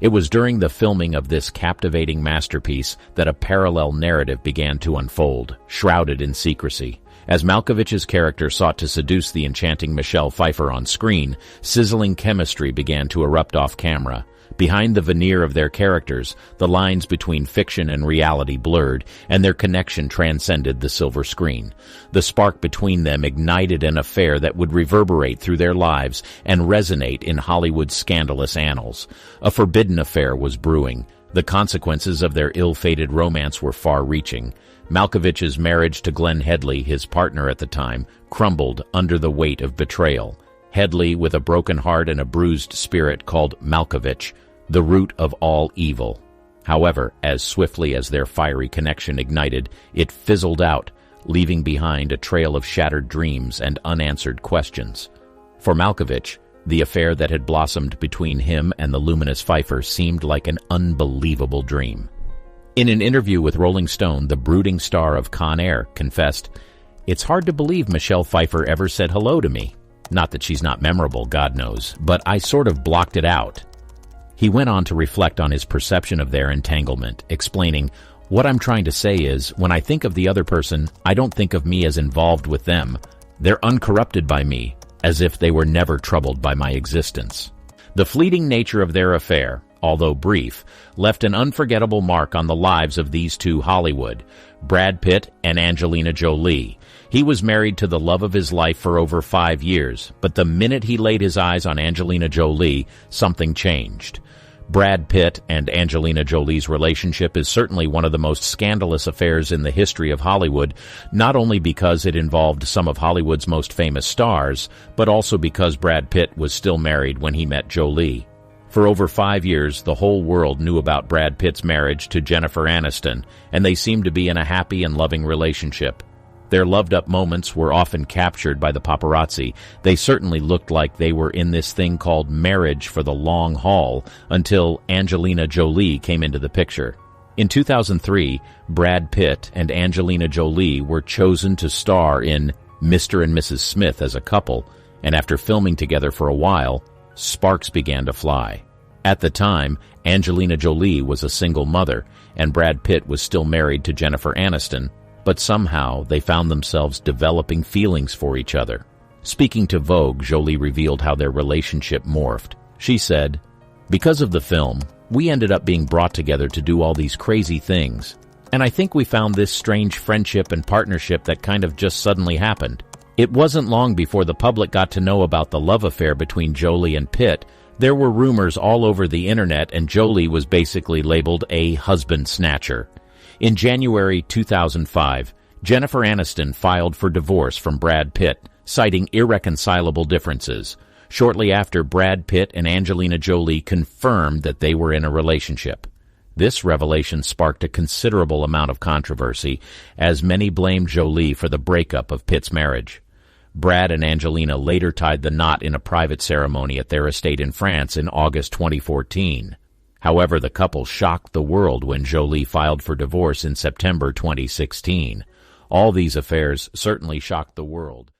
Speaker 1: It was during the filming of this captivating masterpiece that a parallel narrative began to unfold, shrouded in secrecy. As Malkovich's character sought to seduce the enchanting Michelle Pfeiffer on screen, sizzling chemistry began to erupt off-camera. Behind the veneer of their characters, the lines between fiction and reality blurred, and their connection transcended the silver screen. The spark between them ignited an affair that would reverberate through their lives and resonate in Hollywood's scandalous annals. A forbidden affair was brewing. The consequences of their ill-fated romance were far-reaching. Malkovich's marriage to Glenn Headley, his partner at the time, crumbled under the weight of betrayal. Headley, with a broken heart and a bruised spirit, called Malkovich the root of all evil. However, as swiftly as their fiery connection ignited, it fizzled out, leaving behind a trail of shattered dreams and unanswered questions. For Malkovich, the affair that had blossomed between him and the luminous Pfeiffer seemed like an unbelievable dream. In an interview with Rolling Stone, the brooding star of Con Air confessed, "It's hard to believe Michelle Pfeiffer ever said hello to me. Not that she's not memorable, God knows, but I sort of blocked it out." He went on to reflect on his perception of their entanglement, explaining, "What I'm trying to say is, when I think of the other person, I don't think of me as involved with them. They're uncorrupted by me, as if they were never troubled by my existence." The fleeting nature of their affair, although brief, left an unforgettable mark on the lives of these two Hollywood, Brad Pitt and Angelina Jolie. He was married to the love of his life for over 5 years, but the minute he laid his eyes on Angelina Jolie, something changed. Brad Pitt and Angelina Jolie's relationship is certainly one of the most scandalous affairs in the history of Hollywood, not only because it involved some of Hollywood's most famous stars, but also because Brad Pitt was still married when he met Jolie. For over 5 years, the whole world knew about Brad Pitt's marriage to Jennifer Aniston, and they seemed to be in a happy and loving relationship. Their loved-up moments were often captured by the paparazzi. They certainly looked like they were in this thing called marriage for the long haul until Angelina Jolie came into the picture. In 2003, Brad Pitt and Angelina Jolie were chosen to star in Mr. and Mrs. Smith as a couple, and after filming together for a while, sparks began to fly. At the time, Angelina Jolie was a single mother, and Brad Pitt was still married to Jennifer Aniston, but somehow they found themselves developing feelings for each other. Speaking to Vogue, Jolie revealed how their relationship morphed. She said, "Because of the film, we ended up being brought together to do all these crazy things. And I think we found this strange friendship and partnership that kind of just suddenly happened. It wasn't long before the public got to know about the love affair between Jolie and Pitt. There were rumors all over the internet, and Jolie was basically labeled a husband snatcher." In January 2005, Jennifer Aniston filed for divorce from Brad Pitt, citing irreconcilable differences. Shortly after, Brad Pitt and Angelina Jolie confirmed that they were in a relationship. This revelation sparked a considerable amount of controversy, as many blamed Jolie for the breakup of Pitt's marriage. Brad and Angelina later tied the knot in a private ceremony at their estate in France in August 2014. However, the couple shocked the world when Jolie filed for divorce in September 2016. All these affairs certainly shocked the world.